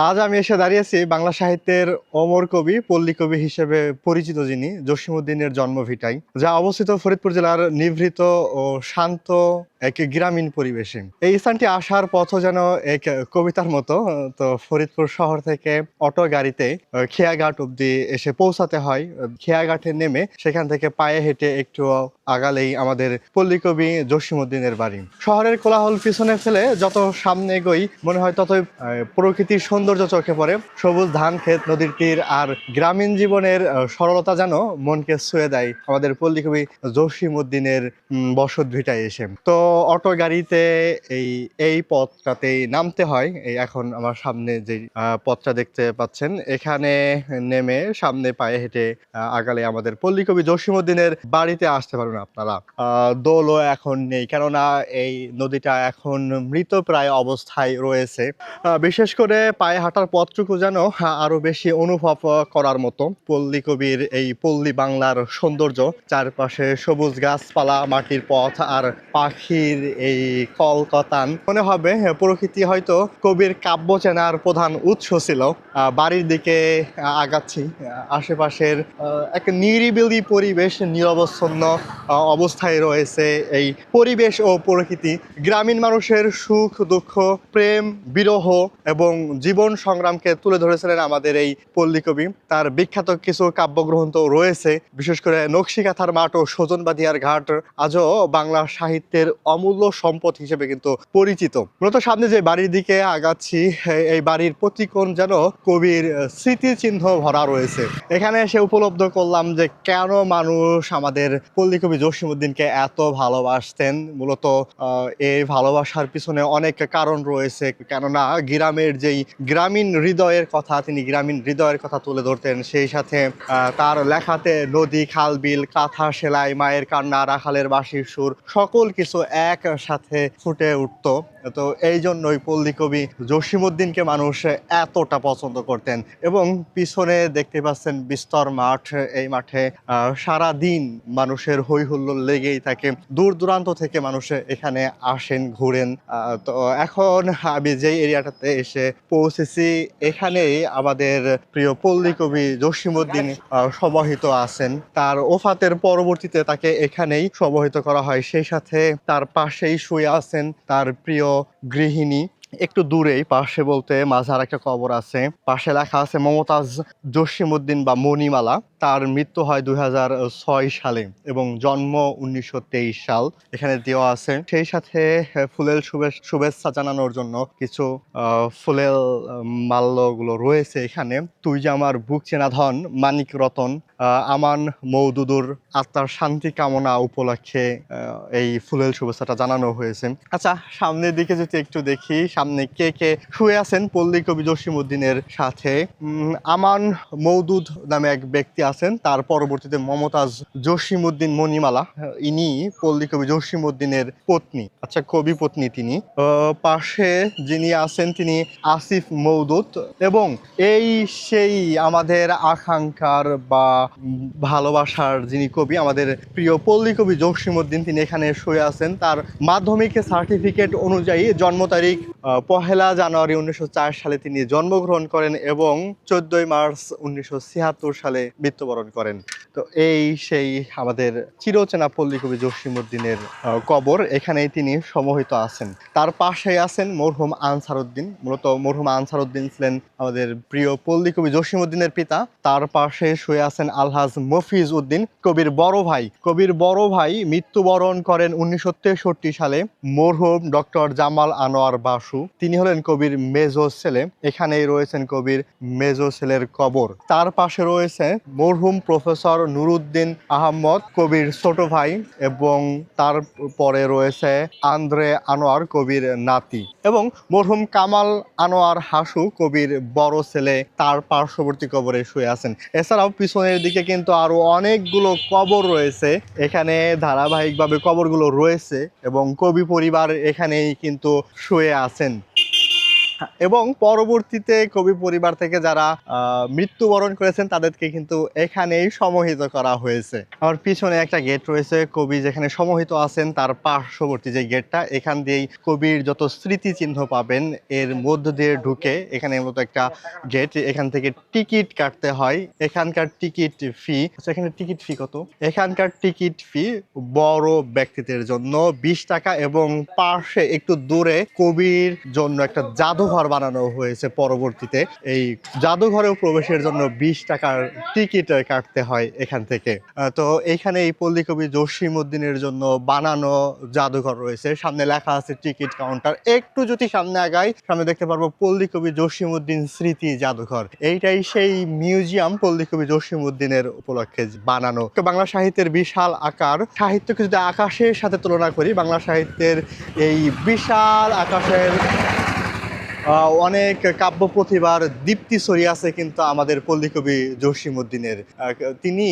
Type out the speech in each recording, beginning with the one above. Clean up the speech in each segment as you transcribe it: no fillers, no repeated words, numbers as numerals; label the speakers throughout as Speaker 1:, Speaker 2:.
Speaker 1: আজ আমি এসে দাঁড়িয়েছি বাংলা সাহিত্যের অমর কবি, পল্লী কবি হিসেবে পরিচিত যিনি জসীমউদ্দীনের জন্মভিটায়, যা অবস্থিত ফরিদপুর জেলার নিভৃত ও শান্ত এক গ্রামীণ পরিবেশে। এই স্থানটি আসার পথও যেন এক কবিতার মতো। তো ফরিদপুর শহর থেকে অটো গাড়িতে খেয়াঘাট অব্দি এসে পৌঁছাতে হয়। খেয়াঘাটে নেমে সেখান থেকে পায়ে হেঁটে একটু আগালেই আমাদের পল্লী কবি জসীমউদ্দীনের বাড়ি। শহরের কোলাহল পিছনে ফেলে যত সামনে এগোই মনে হয় ততই প্রকৃতির সৌন্দর্য চোখে পড়ে। সবুজ ধান ক্ষেত, নদীর তীর আর গ্রামীণ জীবনের সরলতা যেন মনকে ছুঁয়ে দেয় আমাদের পল্লী কবি জসীমউদ্দীনের বসত ভিটায় এসে। তো অটো গাড়িতে এই পথটাতেই নামতে হয়। এই এখন আমার সামনে যে পথটা দেখতে পাচ্ছেন, এখানে নেমে সামনে পায়ে হেঁটে আগালে আমাদের পল্লী কবি জসীমউদ্দীনের বাড়িতে আসতে পারবেন আপনারা। দোলও এখন নেই, কেননা এই নদীটা এখন মৃতপ্রায় অবস্থায় রয়েছে। বিশেষ করে পায়ে হাঁটার পথটুকু যেন আরো বেশি অনুভব করার মতো। পল্লী কবির এই পল্লী বাংলার সৌন্দর্য, চারপাশে সবুজ গাছপালা, মাটির পথ আর পাখির এই কলকতান, মনে হবে প্রকৃতি হয়তো কবির কাব্য চেনার প্রধান উৎস ছিল। বাড়ির দিকে আগাচ্ছি। আশেপাশের এক নিরিবিলি পরিবেশ, নিরবচ্ছন্ন অবস্থায় রয়েছে এই পরিবেশ ও প্রকৃতি। গ্রামীণ মানুষের সুখ দুঃখ, প্রেম বিরহ এবং জীবন সংগ্রামকে তুলে ধরেছিলেন আমাদের এই পল্লী কবি। তার বিখ্যাত কিছু কাব্যগ্রন্থ রয়েছে, বিশেষ করে নকশিকাঁথার মাঠ ও সজনবাদিয়ার ঘাট আজও বাংলা সাহিত্যের অমূল্য সম্পদ হিসেবে কিন্তু পরিচিত। মূলত সামনে যে বাড়ির দিকে আগাচ্ছি, এই বাড়ির প্রতি কোণ যেন কবির স্মৃতিচিহ্ন ভরা রয়েছে। এখানে এসে উপলব্ধ করলাম যে কেন মানুষ আমাদের পল্লী কবি জসীমউদ্দীনকে এত ভালোবাসতেন। মূলত এই ভালোবাসার পিছনে অনেক কারণ রয়েছে, কেননা গ্রামের যেই গ্রামীণ হৃদয়ের কথা, তিনি গ্রামীণ হৃদয়ের কথা তুলে ধরতেন। সেই সাথে তার লেখাতে নদী, খাল, বিল, কাঁথা সেলাই, মায়ের কান্না, রাখালের বাঁশির সুর, সকল কিছু একসাথে ফুটে উঠত। তো এই জন্যই পল্লী কবি জসীমউদ্দীনকে মানুষ এতটা পছন্দ করতেন। এবং পিছনে দেখতে পাচ্ছেন বিস্তর মাঠ। এই মাঠে সারা দিন মানুষের হই হুল্লোড় লেগেই থাকে। দূর দূরান্ত থেকে মানুষ এখানে আসেন, ঘুরেন। তো এখন আমি যেই এরিয়াটাতে এসে পৌঁছেছি, এখানেই আমাদের প্রিয় পল্লী কবি জসীমউদ্দীন সমাহিত আছেন। তার ওফাতের পরবর্তীতে তাকে এখানেই সমাহিত করা হয়। সেই সাথে তার পাশেই শুয়ে আছেন তার প্রিয় গৃহিণী। একটু দূরেই, পাশে বলতে মাঝার একটা কবর আছে, পাশে লেখা আছে মমতাজ জসীমউদ্দীন বা মণিমালা। তার মৃত্যু হয় 2006 সালে এবং জন্ম 1923 সাল এখানে দেওয়া আছে। সেই সাথে ফুলেল শুভেচ্ছা জানানোর জন্য কিছু ফুলেল মাল্যগুলো রয়েছে এখানে। তুই যে আমার বুক চেনা ধন, মানিক রতন, আমান মৌদুদুর আত্মার শান্তি কামনা উপলক্ষে এই ফুলেল শুভেচ্ছাটা জানানো হয়েছে। আচ্ছা, সামনের দিকে যদি একটু দেখি, সামনে কে কে শুয়ে আছেন পল্লী কবি জসীমউদ্দীনের সাথে। আমান মৌদুদ নামে এক ব্যক্তি আছেন, তার পরবর্তীতে মমতাজ জসীমউদ্দীন মণিমালা, ইনি পল্লী কবি জসীমউদ্দীনের পত্নী। আচ্ছা, কবি পত্নী তিনি। পাশে যিনি আছেন তিনি আসিফ মৌদুদ। এবং এই সেই আমাদের আকাঙ্ক্ষার বা ভালোবাসার যিনি কবি, আমাদের প্রিয় পল্লী কবি জসীমউদ্দীন, তিনি এখানে শুয়ে আছেন। তার মাধ্যমিক সার্টিফিকেট অনুযায়ী জন্ম তারিখ 1 জানুয়ারি 1904 সালে তিনি জন্মগ্রহণ করেন এবং 14 মার্চ 1976 সালে মৃত্যুবরণ করেন। তো এই সেই আমাদের চিরচেনা পল্লী কবি জসীমউদ্দীনের কবর, এখানেই তিনি সমাহিত আছেন। তার পাশে আছেন মরহুম আনসার উদ্দিন। মূলত মরহুম আনসার উদ্দিন ছিলেন আমাদের প্রিয় পল্লী কবি জসীমউদ্দীনের পিতা। তার পাশে শুয়ে আছেন আলহাজ মফিজ উদ্দিন, কবির বড় ভাই। কবির বড় ভাই মৃত্যুবরণ করেন 1963 সালে, মরহুম ডক্টর জামাল আনোয়ার বাসু। তিনি হলেন কবির মেজো ছেলে। এখানেই রয়েছেন কবির মেজো ছেলের কবর। তার পাশে রয়েছে মরহুম প্রফেসর নুরুদ্দিন আহমদ, কবির ছোট ভাই। এবং তার পরে রয়েছে আন্দ্রে আনোয়ার, কবির নাতি। এবং মরহুম কামাল আনোয়ার হাসু, কবির বড় ছেলে, তার পার্শ্ববর্তী কবরে শুয়ে আছেন। এছাড়াও পিছনের দিকে কিন্তু আরো অনেকগুলো কবর রয়েছে। এখানে ধারাবাহিকভাবে কবরগুলো রয়েছে এবং কবি পরিবার এখানেই কিন্তু শুয়ে আছেন। এবং পরবর্তীতে কবি পরিবার থেকে যারা মৃত্যুবরণ করেছেন তাদেরকে কিন্তু এখানেই সমাহিত করা হয়েছে। আমার পিছনে একটা গেট রয়েছে, কবি যেখানে সমাহিত আছেন তার পার্শ্ববর্তী যে গেটটা, এখান দিয়েই কবির যত স্মৃতিচিহ্ন পাবেন এর মধ্য দিয়ে ঢুকে এখানে মতো একটা গেট, এখান থেকে টিকিট কাটতে হয়। এখানকার টিকিট ফি, এখানে টিকিট ফি কত? এখানকার টিকিট ফি বড় ব্যক্তিদের জন্য 20 টাকা, এবং পাশে একটু দূরে কবির জন্য একটা জাদুঘর বানানো হয়েছে পরবর্তীতে। এই জাদুঘরেও প্রবেশের জন্য 20 টাকার টিকিট কাটতে হয় এখান থেকে। তো এইখানে এই পল্লী কবি জসিম উদ্দিনের জন্য বানানো জাদুঘর রয়েছে। সামনে লেখা আছে টিকিট কাউন্টার। একটু যদি সামনে আগাই সামনে দেখতে পারবো পল্লী কবি জসিম উদ্দিন স্মৃতি জাদুঘর। এইটাই সেই মিউজিয়াম পল্লী কবি জসিম উদ্দিনের উপলক্ষে বানানো। বাংলা সাহিত্যের বিশাল আকার, সাহিত্যকে যদি আকাশের সাথে তুলনা করি, বাংলা সাহিত্যের এই বিশাল আকাশের অনেক কাব্য প্রতিভার দীপ্তি ছড়িয়ে আছে কিন্তু আমাদের পল্লী কবি জসিম উদ্দিনের। তিনি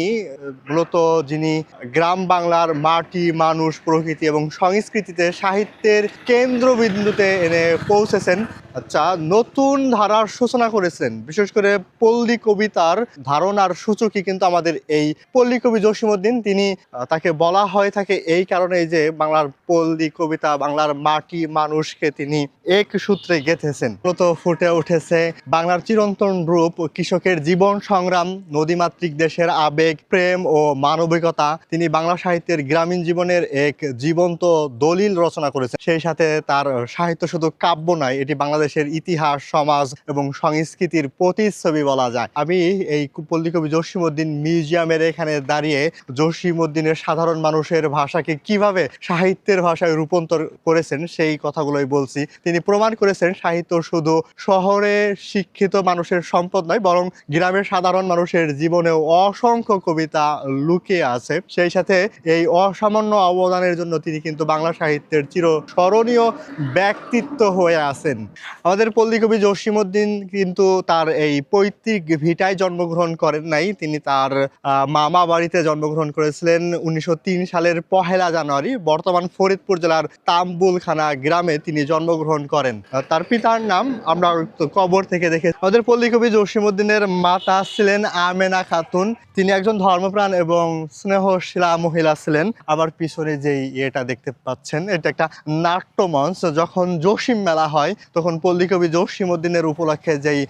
Speaker 1: মূলত যিনি গ্রাম বাংলার মাটি, মানুষ, প্রকৃতি এবং সংস্কৃতিতে সাহিত্যের কেন্দ্রবিন্দুতে এনে পৌঁছেছেন। আচ্ছা, নতুন ধারার সূচনা করেছেন। বিশেষ করে পল্লী কবিতার ধারণার সূচকই কিন্তু আমাদের এই পল্লী কবি জসিম উদ্দিন। তিনি তাকে বলা হয় থাকে এই কারণে যে বাংলার পল্লী কবিতা, বাংলার মাটি মানুষকে তিনি এক সূত্রে গেঁথেছেন। মূলত ফুটে উঠেছে বাংলার চিরন্তন রূপ, কৃষকের জীবন সংগ্রাম, নদীমাতৃক দেশের আবেগ, প্রেম ও মানবিকতা। তিনি বাংলা সাহিত্যের গ্রামীণ জীবনের এক জীবন্ত দলিল রচনা করেছেন। সেই সাথে তার সাহিত্য শুধু কাব্য নয়, এটি বাংলাদেশের ইতিহাস, সমাজ এবং সংস্কৃতির প্রতিচ্ছবি বলা যায়। আমি এই পল্লী কবি জসিম উদ্দিন মিউজিয়ামের এখানে দাঁড়িয়ে জসিম উদ্দিনের সাধারণ মানুষের ভাষাকে কিভাবে সাহিত্যের ভাষায় রূপান্তর করেছেন সেই কথাগুলোই বলছি। তিনি প্রমাণ করেছেন সাহিত্য শুধু শহরে শিক্ষিত মানুষের সম্পদ নয়, বরং গ্রামের সাধারণ মানুষের জীবনেও অসংখ্য কবিতা লুকিয়ে আছে। সেই সাথে এই অসামান্য অবদানের জন্য তিনি কিন্তু বাংলা সাহিত্যের চিরস্মরণীয় ব্যক্তিত্ব হয়ে আছেন। আমাদের পল্লী কবি জসিম উদ্দিন কিন্তু তার এই পৈতৃক ভিটায় জন্মগ্রহণ করেন নাই। তিনি তার মামা বাড়িতে জন্মগ্রহণ করেছিলেন 1903 সালের 1 জানুয়ারি। বর্তমান ফরিদপুর জেলার তাম্বুলখানা গ্রামে তিনি জন্মগ্রহণ করেন। তার পিতার নাম আমরা কবর থেকে দেখে, আমাদের পল্লী কবি জসিম উদ্দিনের মাতা ছিলেন আমেনা খাতুন। তিনি একজন ধর্মপ্রাণ এবং স্নেহশীলা মহিলা ছিলেন। আবার পিছনে যেই এটা দেখতে পাচ্ছেন এটা একটা নাট্যমঞ্চ। যখন জসিম মেলা হয় তখন পল্লী কবি জসিম উদ্দিনের উপলক্ষে যেই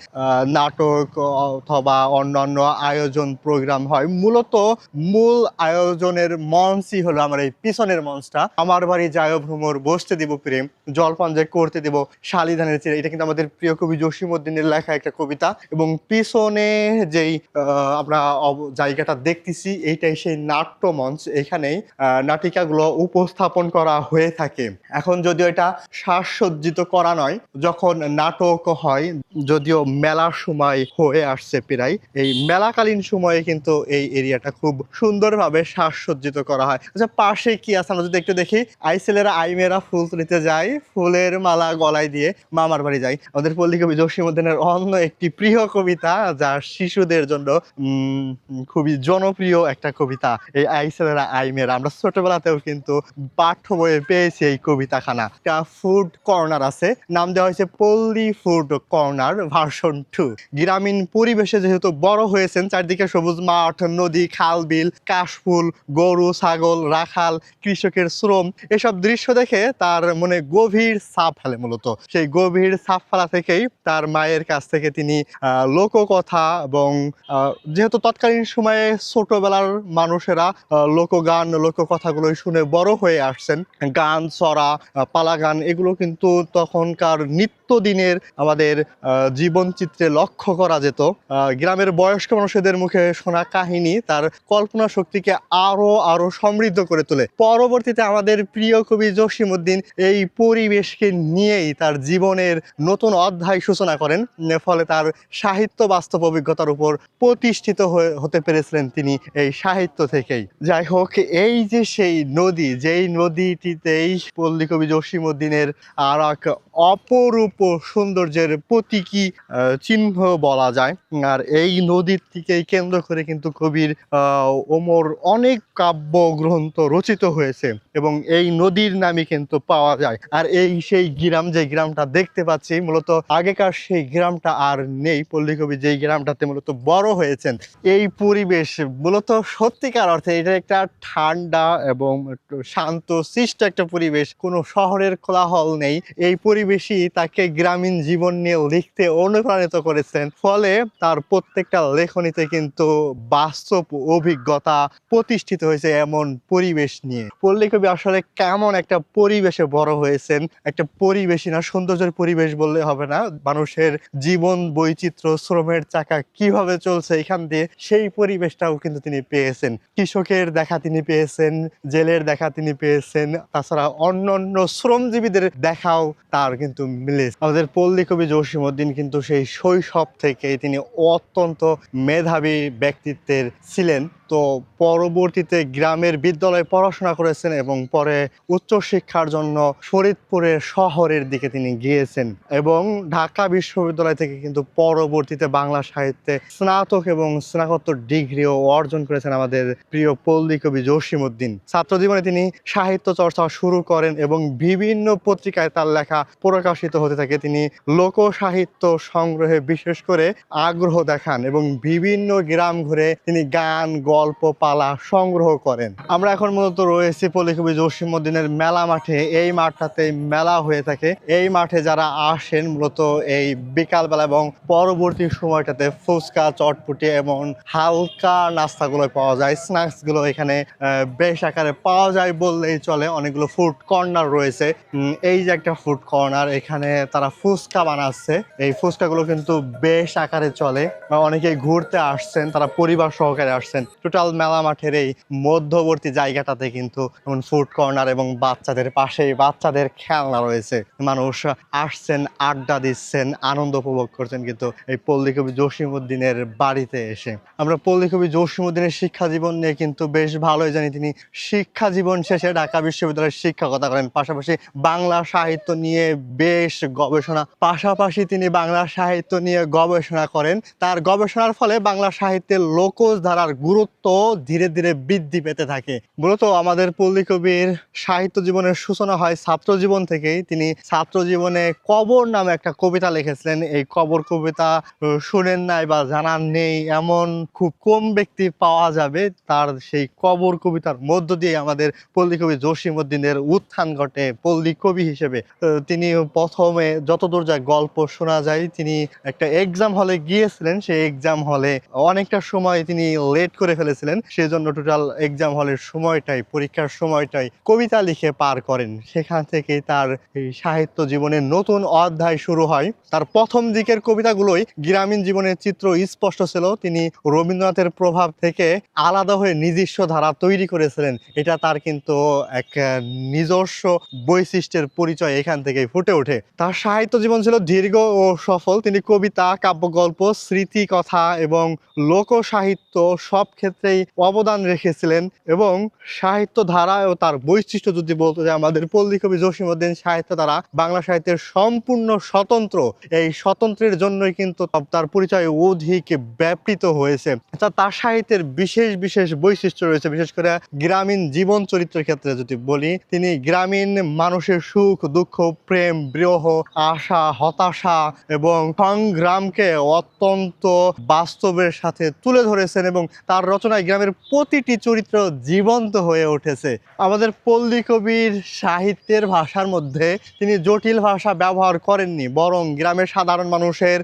Speaker 1: নাটক অথবা অন্যান্য আয়োজন প্রোগ্রাম হয়, মূলত মূল আয়োজনের মঞ্চই হলো আমার এই পিছনের মঞ্চটা। আমার বাড়ি যায় ভ্রমর, বসতে দিব প্রেম, জলপান যে করতে দিব শালিধানের চিরে। এটা কিন্তু আমাদের প্রিয় কবি জসিম উদ্দিনের লেখা একটা কবিতা। এবং পিছনে যেই আমরা জায়গাটা দেখতেছি এইটাই সেই নাট্যমঞ্চ। এখানেই নাটিকাগুলো উপস্থাপন করা হয়ে থাকে। এখন যদিও এটা সাজসজ্জিত করা নয়, যখন নাটক হয়, যদিও মেলার সময় হয়ে আসছে প্রায়, এই মেলাকালীন সময়ে কিন্তু এই এরিয়াটা খুব সুন্দরভাবে সাজসজ্জিত করা হয়। আচ্ছা, পাশে কি আছে আমরা যদি একটু দেখি। আইসেলেরা আইমেরা ফুল তুলিতে যায়, ফুলের মালা গলায় দিয়ে মামার বাড়ি যায়। আমাদের পল্লী কবি জসিম উদ্দিনের অন্য একটি প্রিয় কবিতা, যা শিশুদের জন্য খুবই জনপ্রিয় একটা কবিতা, এই আইসেলেরা আইমেরা। আমরা ছোটবেলাতেও কিন্তু পাঠ্য বইয়ে পেয়েছি এই কবিতাখানা। একটা ফুড কর্নার আছে, নাম দেওয়া হয়েছে পল্লী ফুড কর্নার ভার্সন 2। গ্রামীণ পরিবেশে যেহেতু বড় হয়েছেন, চারদিকে সবুজ মাঠ, নদী, খাল, বিল, কাশফুল, গরু, ছাগল, রাখাল, কৃষকের শ্রম, এসব দৃশ্য দেখে তার মনে গভীর ছাপ ফেলে। মূলত সেই গভীর ছাপ ফেলা থেকেই তার মায়ের কাছ থেকে তিনি লোককথা এবং যেহেতু তৎকালীন সময়ে ছোটবেলার মানুষেরা লোকগান, লোককথাগুলো শুনে বড় হয়ে আসছেন, গান, ছড়া, পালা গান, এগুলো কিন্তু তখনকার নিত্যদিনের আমাদের জীবনচিত্রে লক্ষ্য করা যেত। গ্রামের বয়স্ক মানুষদের মুখে শোনা কাহিনী তার কল্পনা শক্তিকে আরো সমৃদ্ধ করে তোলে। পরবর্তীতে আমাদের প্রিয় কবি জসিম উদ্দিন এই পরিবেশকে নিয়েই তার জীবনের নতুন অধ্যায় সূচনা করেন। ফলে তার সাহিত্য বাস্তব অভিজ্ঞতার উপর প্রতিষ্ঠিত হতে পেরেছিলেন তিনি এই সাহিত্য থেকেই। যাই হোক, এই যে সেই নদী, যেই নদীটিতেই পল্লী কবি জসিম উদ্দিনের আর এক অপরূপ শিল্প সৌন্দর্যের প্রতীকী চিহ্ন বলা যায়। আর এই নদীর থেকেই কেন্দ্র করে কিন্তু কবির ওমর অনেক কাব্য গ্রন্থ রচিত হয়েছে এবং এই নদীর নামই কিন্তু পাওয়া যায়। আর এই সেই গ্রাম, যে গ্রামটা দেখতে পাচ্ছি মূলত আগেকার সেই গ্রামটা আর নেই। পল্লীকবি যেই গ্রামটাতে মূলত বড় হয়েছেন, এই পরিবেশ মূলত সত্যিকার অর্থে এটা একটা ঠান্ডা এবং একটু শান্ত শিষ্ট একটা পরিবেশ, কোনো শহরের কোলাহল নেই। এই পরিবেশই তাকে গ্রামীণ জীবন নিয়ে লিখতে অনুপ্রাণিত করেছেন, ফলে তার প্রত্যেকটা লেখনীতে কিন্তু বাস্তব অভিজ্ঞতা প্রতিষ্ঠিত হয়েছে এমন পরিবেশ নিয়ে। পল্লীকবি আসলে কেমন একটা পরিবেশে বড় হয়েছেন, একটা পরিবেশই না, সৌন্দর্যের পরিবেশ বললে হবে না, মানুষের জীবন বৈচিত্র্য, শ্রমের চাকা কিভাবে চলছে এখান দিয়ে সেই পরিবেশটাও কিন্তু তিনি পেয়েছেন। কৃষকের দেখা তিনি পেয়েছেন, জেলের দেখা তিনি পেয়েছেন, তাছাড়া অন্যান্য শ্রমজীবীদের দেখাও তার কিন্তু মিলেছে। আমাদের পল্লীকবি জসীমউদ্দীন কিন্তু সেই শৈশব থেকেই তিনি অত্যন্ত মেধাবী ব্যক্তিত্বের ছিলেন। তো পরবর্তীতে গ্রামের বিদ্যালয়ে পড়াশোনা করেছেন এবং পরে উচ্চশিক্ষার জন্য ফরিদপুরের শহরের দিকে তিনি গিয়েছেন এবং ঢাকা বিশ্ববিদ্যালয় থেকে কিন্তু পরবর্তীতে বাংলা সাহিত্যে স্নাতক এবং স্নাতকোত্তর ডিগ্রিও অর্জন করেছেন আমাদের প্রিয় পল্লীকবি জসীমউদ্দীন। ছাত্রজীবনে তিনি সাহিত্য চর্চা শুরু করেন এবং বিভিন্ন পত্রিকায় তার লেখা প্রকাশিত হতে থাকে। তিনি লোক সাহিত্য সংগ্রহে বিশেষ করে আগ্রহ দেখান এবং বিভিন্ন গ্রাম ঘুরে তিনি গান, গল্প, পালা সংগ্রহ করেন। আমরা এখন মূলত রয়েছি পল্লীকবি জসীমউদ্দীনের মেলা মাঠে। এই মাঠটাতে মেলা হয়ে থাকে। এই মাঠে যারা আসেন মূলত এই বিকালবেলা এবং পরবর্তী সময়টাতে ফুচকা, চটপটি এবং হালকা নাস্তাগুলো পাওয়া যায়, স্ন্যাক্সগুলো এখানে বেশ আকারে পাওয়া যায় বললেই চলে। অনেকগুলো ফুড কর্নার রয়েছে। এই যে একটা ফুড কর্নার, এখানে তারা ফুচকা বানাচ্ছে। এই ফুচকাগুলো কিন্তু বেশ আকারে চলে। অনেকেই ঘুরতে আসছেন, তারা পরিবার সহকারে আসছেন। টোটাল মেলা মাঠের এই মধ্যবর্তী জায়গাটাতে কিন্তু ফুড কর্নার এবং বাচ্চাদের পাশেই বাচ্চাদের খেলনা রয়েছে। মানুষ আসছেন, আড্ডা দিচ্ছেন, আনন্দ উপভোগ করছেন কিন্তু এই পল্লীকবি জসীমউদ্দীনের বাড়িতে এসে। আমরা পল্লীকবি জসীমউদ্দীনের শিক্ষা জীবন নিয়ে কিন্তু বেশ ভালোই জানি। তিনি শিক্ষা জীবন শেষে ঢাকা বিশ্ববিদ্যালয়ের শিক্ষকতা করেন, পাশাপাশি বাংলা সাহিত্য নিয়ে বেশ গবেষণা, পাশাপাশি তিনি বাংলা সাহিত্য নিয়ে গবেষণা করেন। তার গবেষণার ফলে বাংলা সাহিত্যের লোকজ ধারার গুরুত্ব ধীরে ধীরে বৃদ্ধি পেতে থাকে। মূলত আমাদের পল্লীকবির সাহিত্য জীবনের সূচনা হয় ছাত্র জীবন থেকেই। তিনি ছাত্র জীবনে কবর নামে একটা কবিতা লিখেছিলেন। এই কবর কবিতা শুনেন নাই বা জানার নেই এমন খুব কম ব্যক্তি পাওয়া যাবে। তার সেই কবর কবিতার মধ্য দিয়ে আমাদের পল্লীকবি জসীমউদ্দীনের উত্থান ঘটে পল্লীকবি হিসেবে। তিনি প্রথমে যতদূর যায় গল্প শোনা যায়, তিনি একটা এক্সাম হলে গিয়েছিলেন। সেই এক্সাম হলে অনেকটা সময় তিনি লেট করে ফেলেছিলেন, সেজন্য টোটাল এক্সাম হলের সময়টাই, পরীক্ষার সময়টাই কবিতা লিখে পার করেন। সেখান থেকেই তার এই সাহিত্য জীবনের নতুন অধ্যায় শুরু হয়। তার প্রথম দিকের কবিতাগুলোই গ্রামীণ জীবনের চিত্র স্পষ্ট ছিল। তিনি রবীন্দ্রনাথের প্রভাব থেকে আলাদা হয়ে নিজস্ব ধারা তৈরি করেছিলেন। এটা তার কিন্তু এক নিজস্ব বৈশিষ্ট্যের পরিচয় এখান থেকেই ফুটে ওঠে। তার সাহিত্য জীবন ছিল দীর্ঘ ও সফল। তিনি কবিতা, কাব্যগল্প, স্মৃতি কথা এবং লোক সাহিত্য সব ক্ষেত্রেই অবদান রেখেছিলেন এবং সাহিত্য ধারা ও তার বৈশিষ্ট্য যদি বলতে যায়, আমাদের পল্লীকবি জসীমউদ্দীন সাহিত্য ধারা বাংলা সাহিত্যের সম্পূর্ণ স্বতন্ত্র। এই স্বতন্ত্রের জন্যই কিন্তু তার পরিচয় অধিক ব্যাপৃত হয়েছে। তার সাহিত্যের বিশেষ বিশেষ বৈশিষ্ট্য রয়েছে। বিশেষ করে গ্রামীণ জীবন চরিত্রের ক্ষেত্রে যদি বলি, তিনি গ্রামীণ মানুষের সুখ দুঃখ, প্রেম বিরহ, আশা হতাশা এবং সংগ্রামকে অত্যন্ত বাস্তবের সাথে তুলে ধরেছেন এবং তার রচনায় গ্রামের প্রতিটি চরিত্র জীবন্ত হয়ে উঠেছে। আমাদের পল্লীকবির সাহিত্যের ভাষার মধ্যে তিনি জটিল ভাষা ব্যবহার করেননি, বরং গ্রামের সাধারণ মানুষের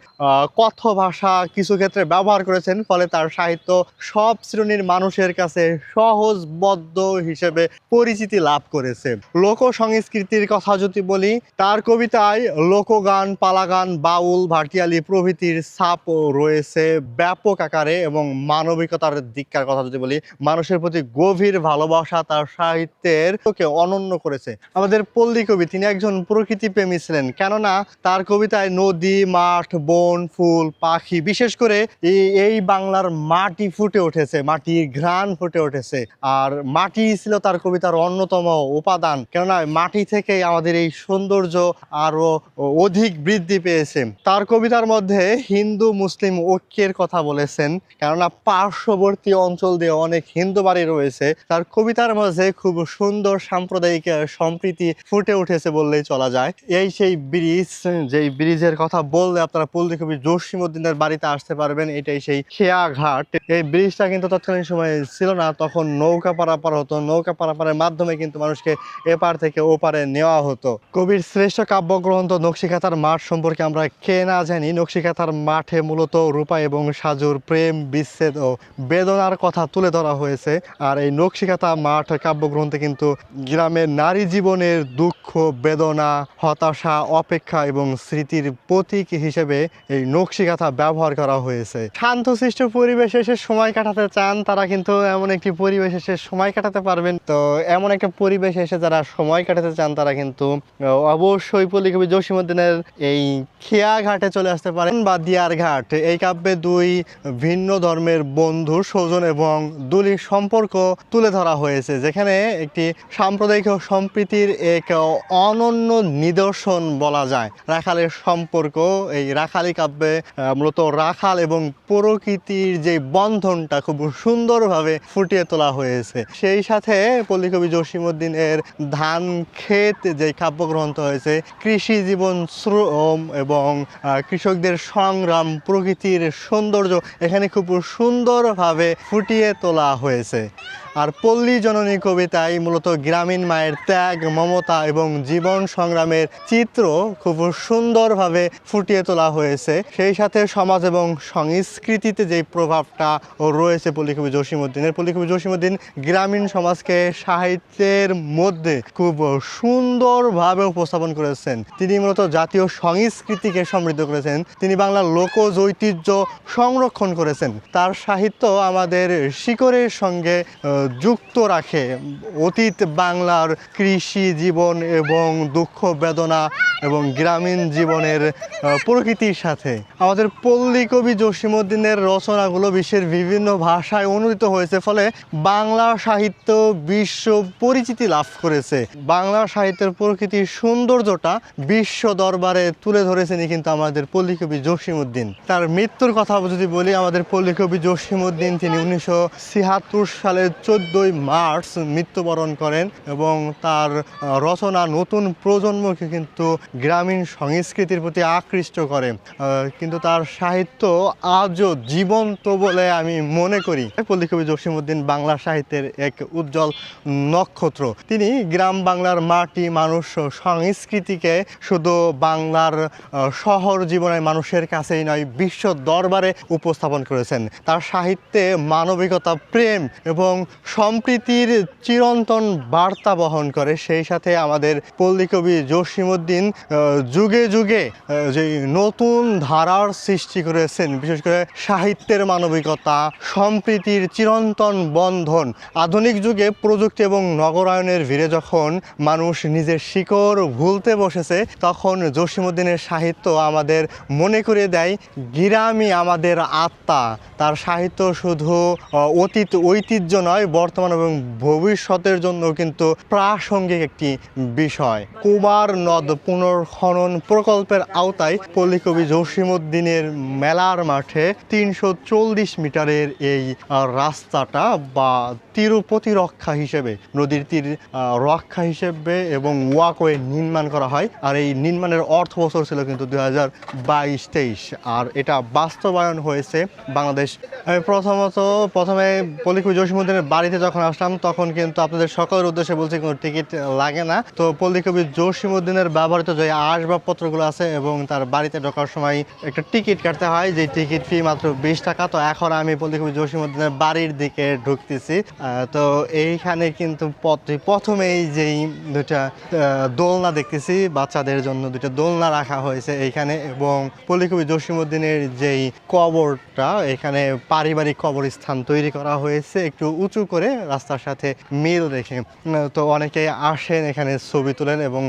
Speaker 1: কথ্য ভাষা কিছু ক্ষেত্রে ব্যবহার করেছেন। ফলে তার সাহিত্য সব শ্রেণীর মানুষের কাছে সহজবদ্ধ হিসেবে পরিচিতি লাভ করেছে। লোক সংস্কৃতির কথা যদি বলি, তার কবিতায় লোকগান, পালাগান, বাউল, ভাটিয়ালি প্রভৃতির ছাপও রয়েছে ব্যাপক আকারে এবং মানবিকতার দিক শিক্ষার কথা যদি বলি, মানুষের প্রতি গভীর ভালোবাসা তার সাহিত্যের কে অনন্য করেছে। আমাদের পল্লী কবি তিনি একজন প্রকৃতি প্রেমী ছিলেন, কেননা তার কবিতায় নদী, মাঠ, বন, ফুল, পাখি, বিশেষ করে এই বাংলার মাটি ফুটে উঠেছে, মাটির ঘ্রাণ ফুটে উঠেছে। আর মাটি ছিল তার কবিতার অন্যতম উপাদান, কেননা মাটি থেকেই আমাদের এই সৌন্দর্য আরো অধিক বৃদ্ধি পেয়েছে। তার কবিতার মধ্যে হিন্দু মুসলিম ঐক্যের কথা বলেছেন, কেননা পার্শ্ববর্তী অঞ্চল দিয়ে অনেক হিন্দু বাড়ি রয়েছে। তার কবিতার মাঝে খুব সুন্দর সাম্প্রদায়িক সম্প্রীতি ফুটে উঠেছে বললেই চলা যায়। এই সেই ব্রিজ, যেই ব্রিজের কথা বললে আপনারা পল্লী কবি জসীমউদ্দীনের বাড়িতে আসতে পারবেন, এটাই সেই খেয়া ঘাট। এই ব্রিজটা কিন্তু তৎকালীন সময়ে ছিল না, তখন নৌকা পারাপার হতো, নৌকা পারাপারের মাধ্যমে কিন্তু মানুষকে এপার থেকে ওপারে নেওয়া হতো। কবির শ্রেষ্ঠ কাব্যগ্রন্থ নকশিকাঁথার মাঠ সম্পর্কে আমরা কে না জানি। নকশিকাঁথার মাঠে মূলত রূপা এবং সাজুর প্রেম, বিচ্ছেদ ও বেদনার কথা তুলে ধরা হয়েছে। আর এই নকশিকাঁথা মাঠ কাব্যগ্রন্থে কিন্তু গ্রামের নারী জীবনের দুঃখ, বেদনা, হতাশা, অপেক্ষা এবং স্মৃতির প্রতীক হিসেবে এই নকশিকাঁথা ব্যবহার করা হয়েছে। শান্তশিষ্ট পরিবেশে এসে সময় কাটাতে চান, তারা কিন্তু এমন একটি পরিবেশে এসে সময় কাটাতে পারবেন। তো এমন একটা পরিবেশে এসে যারা সময় কাটাতে চান তারা কিন্তু অবশ্যই পল্লী কবি জসীমউদ্দীনের এই খেয়া ঘাটে চলে আসতে পারেন বা দিয়ার ঘাট। এই কাব্যে দুই ভিন্ন ধর্মের বন্ধু, স্বজন এবং দলীয় সম্পর্ক তুলে ধরা হয়েছে, যেখানে একটি সাম্প্রদায়িক সম্প্রীতির এক অনন্য নিদর্শন বলা যায়। রাখালের সম্পর্ক, এই রাখালি কাব্যে মূলত রাখাল এবং প্রকৃতির যে বন্ধনটা খুব সুন্দরভাবে ফুটিয়ে তোলা হয়েছে। সেই সাথে পল্লী কবি জসীমউদ্দীনের ধান ক্ষেত যে কাব্যগ্রন্থ হয়েছে, কৃষি জীবন, শ্রম এবং কৃষকদের সংগ্রাম, প্রকৃতির সৌন্দর্য এখানে খুব সুন্দরভাবে ফুটিয়ে তোলা হয়েছে। আর পল্লী জননী কবিতায় মূলত গ্রামীণ মায়ের ত্যাগ, মমতা এবং জীবন সংগ্রামের চিত্র খুব সুন্দরভাবে ফুটিয়ে তোলা হয়েছে। সেই সাথে সমাজ এবং সংস্কৃতিতে যে প্রভাবটা রয়েছে পল্লী কবি জসীমউদ্দীনের, পল্লী কবি জসীমউদ্দীন গ্রামীণ সমাজকে সাহিত্যের মধ্যে খুব সুন্দরভাবে উপস্থাপন করেছেন। তিনি মূলত জাতীয় সংস্কৃতিকে সমৃদ্ধ করেছেন, তিনি বাংলার লোকজ ঐতিহ্য সংরক্ষণ করেছেন। তার সাহিত্য আমাদের শিকড়ের সঙ্গে যুক্ত রাখে, অতীত বাংলার কৃষি জীবন এবং দুঃখ বেদনা এবং গ্রামীণ জীবনের প্রকৃতির সাথে। আমাদের পল্লী কবি জসীমউদ্দীনের রচনাগুলো বিশ্বের বিভিন্ন ভাষায় অনুদিত হয়েছে, ফলে বাংলা সাহিত্য বিশ্ব পরিচিতি লাভ করেছে। বাংলা সাহিত্যের প্রকৃতির সৌন্দর্যটা বিশ্ব দরবারে তুলে ধরেছেনই কিন্তু আমাদের পল্লী কবি জসীমউদ্দীন। তার মৃত্যুর কথা যদি বলি, আমাদের পল্লী কবি জসীমউদ্দীন তিনি 1976 সালের 14 মার্চ মৃত্যুবরণ করেন এবং তার রচনা নতুন প্রজন্মকে কিন্তু গ্রামীণ সংস্কৃতির প্রতি আকৃষ্ট করে। কিন্তু তার সাহিত্য আজও জীবন্ত বলে আমি মনে করি। পল্লী কবি জসীমউদ্দীন বাংলা সাহিত্যের এক উজ্জ্বল নক্ষত্র। তিনি গ্রাম বাংলার মাটি, মানুষ, সংস্কৃতিকে শুধু বাংলার শহর জীবনের মানুষের কাছেই নয়, বিশ্ব দরবারে উপস্থাপন করেছেন। তার সাহিত্যে মানবিকতা, প্রেম এবং সম্প্রীতির চিরন্তন বার্তা বহন করে। সেই সাথে আমাদের পল্লী কবি জসীমউদ্দীন যুগে যুগে যে নতুন ধারার সৃষ্টি করেছেন, বিশেষ করে সাহিত্যের মানবিকতা, সম্প্রীতির চিরন্তন বন্ধন। আধুনিক যুগে প্রযুক্তি এবং নগরায়নের ভিড়ে যখন মানুষ নিজের শিকড় ভুলতে বসেছে, তখন জসীমউদ্দীনের সাহিত্য আমাদের মনে করে দেয় গ্রামই আমাদের আত্মা। তার সাহিত্য শুধু অতীত ঐতিহ্য নয়, বর্তমান এবং ভবিষ্যতের জন্য কিন্তু প্রাসঙ্গিক একটি বিষয়। কুমার নদ পুনর্খনন প্রকল্পের আওতায় পল্লী কবি জসীমউদ্দীনের মেলার মাঠে 340 মিটারের এই রাস্তাটা বা তিরুপতি রক্ষা হিসেবে, নদীর তীর রক্ষা হিসেবে এবং ওয়াকওয়ে নির্মাণ করা হয়। আর এই নির্মাণের অর্থ বছর ছিল কিন্তু 2022-23, আর এটা বাস্তবায়ন হয়েছে বাংলাদেশ। প্রথমে পল্লী কবি জসীমউদ্দীনের বাড়ি বাড়িতে যখন আসলাম তখন কিন্তু আপনাদের সকলের উদ্দেশ্যে বলছি কোনো টিকিট লাগে না। তো পল্লী কবি জসীমউদ্দিনের ব্যবহৃত যে আসবাবপত্রগুলো আছে এবং তার বাড়িতে ঢোকার সময় একটা টিকিট কাটতে হয়, যে টিকিট ফি মাত্র 20 টাকা। তো এখন আমি পল্লী কবি জসীমউদ্দিনের বাড়ির দিকে ঢুকতেছি। তো এইখানে কিন্তু প্রথমেই যেই দুটা দোলনা দেখতেছি, বাচ্চাদের জন্য দুটো দোলনা রাখা হয়েছে এইখানে। এবং পল্লী কবি জসীমউদ্দিনের যেই কবরটা, এখানে পারিবারিক কবরস্থান তৈরি করা হয়েছে একটু উঁচু করে রাস্তার সাথে মিল রেখে। তো অনেকে আসেন এখানে ছবি তোলেন এবং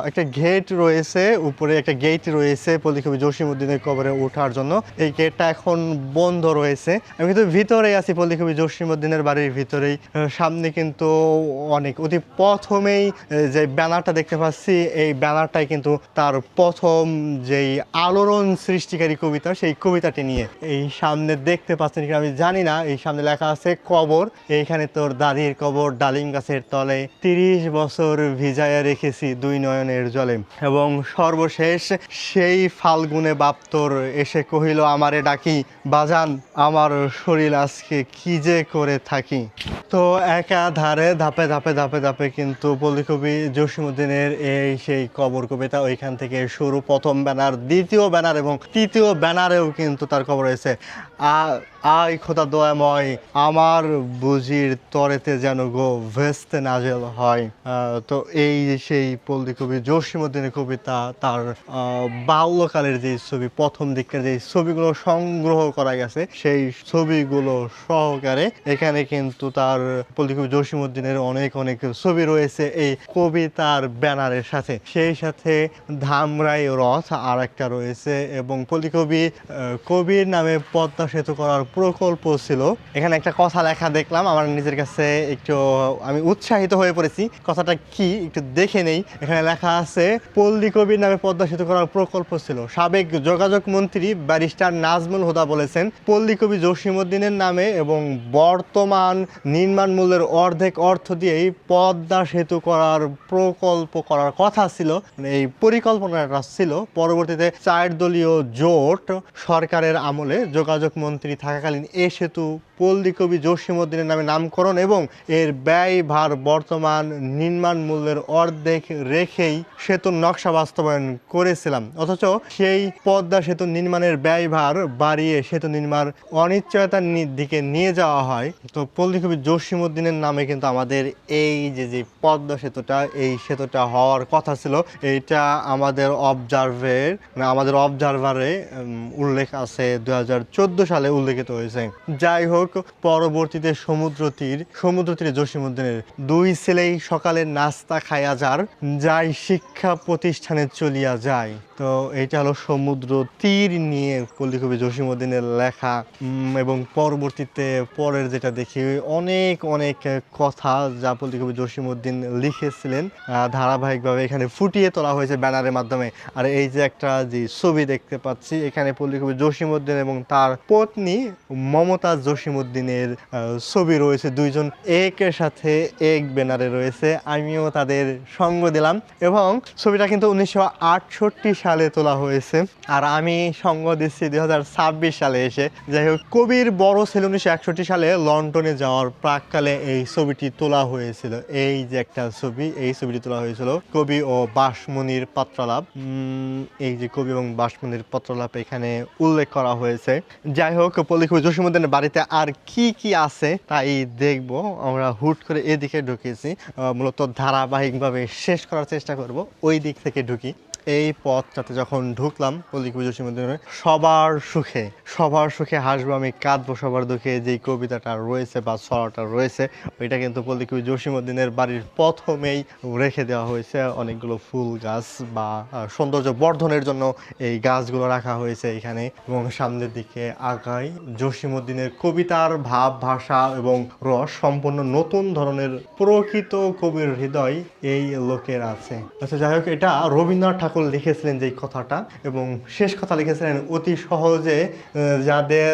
Speaker 1: একটা গেট রয়েছে, উপরে একটা গেট রয়েছে পল্লী কবি জসীমউদ্দিনের কবরে ওঠার জন্য। এই গেটটা এখন বন্ধ রয়েছে। আমি কিন্তু ভিতরে আছি, পল্লী কবি জসীমউদ্দিনের বাড়ির ভিতরেই। সামনে কিন্তু অনেক অতি প্রথমেই যে ব্যানারটা দেখতে পাচ্ছি, এই ব্যানারটাই কিন্তু তার প্রথম যেই আলোড়ন সৃষ্টিকারী কবিতা, সেই কবিতাটি নিয়ে। এই সামনে দেখতে পাচ্ছেন কিনা আমি জানি না, এই সামনে লেখা আছে কবর, এইখানে তোর দাদির কবর ডালিম গাছের তলে, 30 বছর ভিজাইয়া রেখেছি দুই নয়নের জলে। এবং সর্বশেষ সেই ফাল্গুনে বাপ্তর এসে কহিল আমারে ডাকি, বাজান আমার শরীর আজকে কি যে করে থাকি। তো একাধারে ধাপে ধাপে ধাপে ধাপে কিন্তু পল্লী কবি জসীমউদ্দিনের এই সেই কবর কবিতা, ওইখান থেকে শুরু। প্রথম ব্যানার, দ্বিতীয় ব্যানার এবং তৃতীয় ব্যানারেও কিন্তু তার কবর রয়েছে। আই খোদা দয়াময় আমার বুঝির তরেতে যেন গো ভেস্তে নাজেল হয়। তো এই সেই পল্লী কবি জসীমউদ্দিনের কবিতা, তার বাল্যকালের যে ছবি, প্রথম দিকের যে ছবিগুলো সংগ্রহ করা গেছে, সেই ছবিগুলো সহকারে এখানে কিন্তু তার পল্লী কবি জসীমউদ্দিনের অনেক অনেক ছবি রয়েছে এই কবিতার ব্যানারের সাথে। সেই সাথে ধামরাই রথ আর একটা রয়েছে। এবং পল্লী কবির নামে পদ্মা সেতু করার প্রকল্প ছিল। এখানে একটা কথা লেখা দেখলাম, আমার নিজের কাছে একটু আমি উৎসাহিত হয়ে পড়েছি। কথাটা কি একটু দেখে নেই। এখানে লেখা আছে পল্লী কবির নামে পদ্মা সেতু করার প্রকল্প ছিল। সাবেক যোগাযোগ মন্ত্রী ব্যারিস্টার নাজমুল হুদা বলেছেন পল্লী কবি জসীমউদ্দিনের নামে এবং বর্তমান নির্মাণ মূল্যের অর্ধেক অর্থ দিয়েই পদ্মা সেতু করার প্রকল্প করার কথা ছিল। এই পরিকল্পনাটা ছিল পরবর্তীতে 4 দলীয় জোট সরকারের আমলে যোগাযোগ মন্ত্রী থাকাকালীন এ সেতু পল্লী কবি জসীমউদ্দিনের নামে নামকরণ এবং এর ব্যয়ভার বর্তমান নির্মাণ মূল্যের অর্ধেক রেখেই সেতুর নকশা বাস্তবায়ন করেছিলাম। অথচ সেই পদ্মা সেতু নির্মাণের ব্যয়ভার বাড়িয়ে সেতু নির্মাণ অনিশ্চয়তার দিকে নিয়ে যাওয়া হয়। তো পল্লী কবি জসীমউদ্দিনের নামে কিন্তু আমাদের এই যে পদ্মা সেতুটা, এই সেতুটা হওয়ার কথা ছিল। এইটা আমাদের অবজারভারে উল্লেখ আছে, 2014 সালে উল্লেখিত হয়েছে। যাই হোক, পরবর্তীতে সমুদ্র তীরে জসীমউদ্দিনের দুই ছেলেই সকালের নাস্তা খাইয়া যাই শিক্ষা প্রতিষ্ঠানে চলিয়া যায়। তো এইটা হলো সমুদ্র তীর নিয়ে পল্লী কবি জসীমউদ্দিনের লেখা। এবং পরবর্তীতে পরের যেটা দেখি, অনেক অনেক কথা যা পল্লী কবি জসীমউদ্দিন লিখেছিলেন ধারাবাহিকভাবে এখানে ফুটিয়ে তোলা হয়েছে ব্যানারের মাধ্যমে। আর এই যে একটা যে ছবি দেখতে পাচ্ছি, এখানে পল্লী কবি জসীমউদ্দিন এবং তার পত্নী মমতাজ জসীমউদ্দিনের ছবি রয়েছে। দুইজন একের সাথে এক ব্যানারে রয়েছে। আমিও তাদের সঙ্গ দিলাম এবং ছবিটা কিন্তু 1968 সালে তোলা হয়েছে, আর আমি সঙ্গ দিচ্ছি 2026 সালে এসে। যাই হোক, কবির বড় ছেলে 1961 সালে লন্ডনে যাওয়ার প্রাককালে এই ছবিটি তোলা হয়েছিল। এই যে একটা ছবি, এই ছবিটি তোলা হয়েছিল কবি ও বাসমণির পত্রালাপ। এই যে কবি এবং বাসমণির পত্রালাপ এখানে উল্লেখ করা হয়েছে। যাই হোক, পল্লী কবি জসীমউদ্দিনের বাড়িতে আর কি কি আছে তাই দেখবো। আমরা হুট করে এদিকে ঢুকেছি, মূলত ধারাবাহিকভাবে শেষ করার চেষ্টা করব। ওই দিক থেকে ঢুকি। এই পথটাতে যখন ঢুকলাম পল্লী কবি জসীমউদ্দিনের সবার সুখে হাসবো আমি কাঁদবো সবার দুঃখে, যেই কবিতাটা রয়েছে বা ছড়াটা রয়েছে, ওইটা কিন্তু পল্লী কবি জসীমউদ্দিনের বাড়ির প্রথমেই রেখে দেওয়া হয়েছে। অনেকগুলো ফুল গাছ বা সৌন্দর্য বর্ধনের জন্য এই গাছগুলো রাখা হয়েছে এখানে। এবং সামনের দিকে আগাই, জসীমউদ্দিনের কবিতার ভাব, ভাষা এবং রস সম্পূর্ণ নতুন ধরনের প্রকৃত কবির হৃদয় এই লোকের আছে। আচ্ছা, যাই হোক, এটা রবীন্দ্রনাথ ঠাকুর ঠাকুর লিখেছিলেন যেই কথাটা, এবং শেষ কথা লিখেছিলেন অতি সহজে যাদের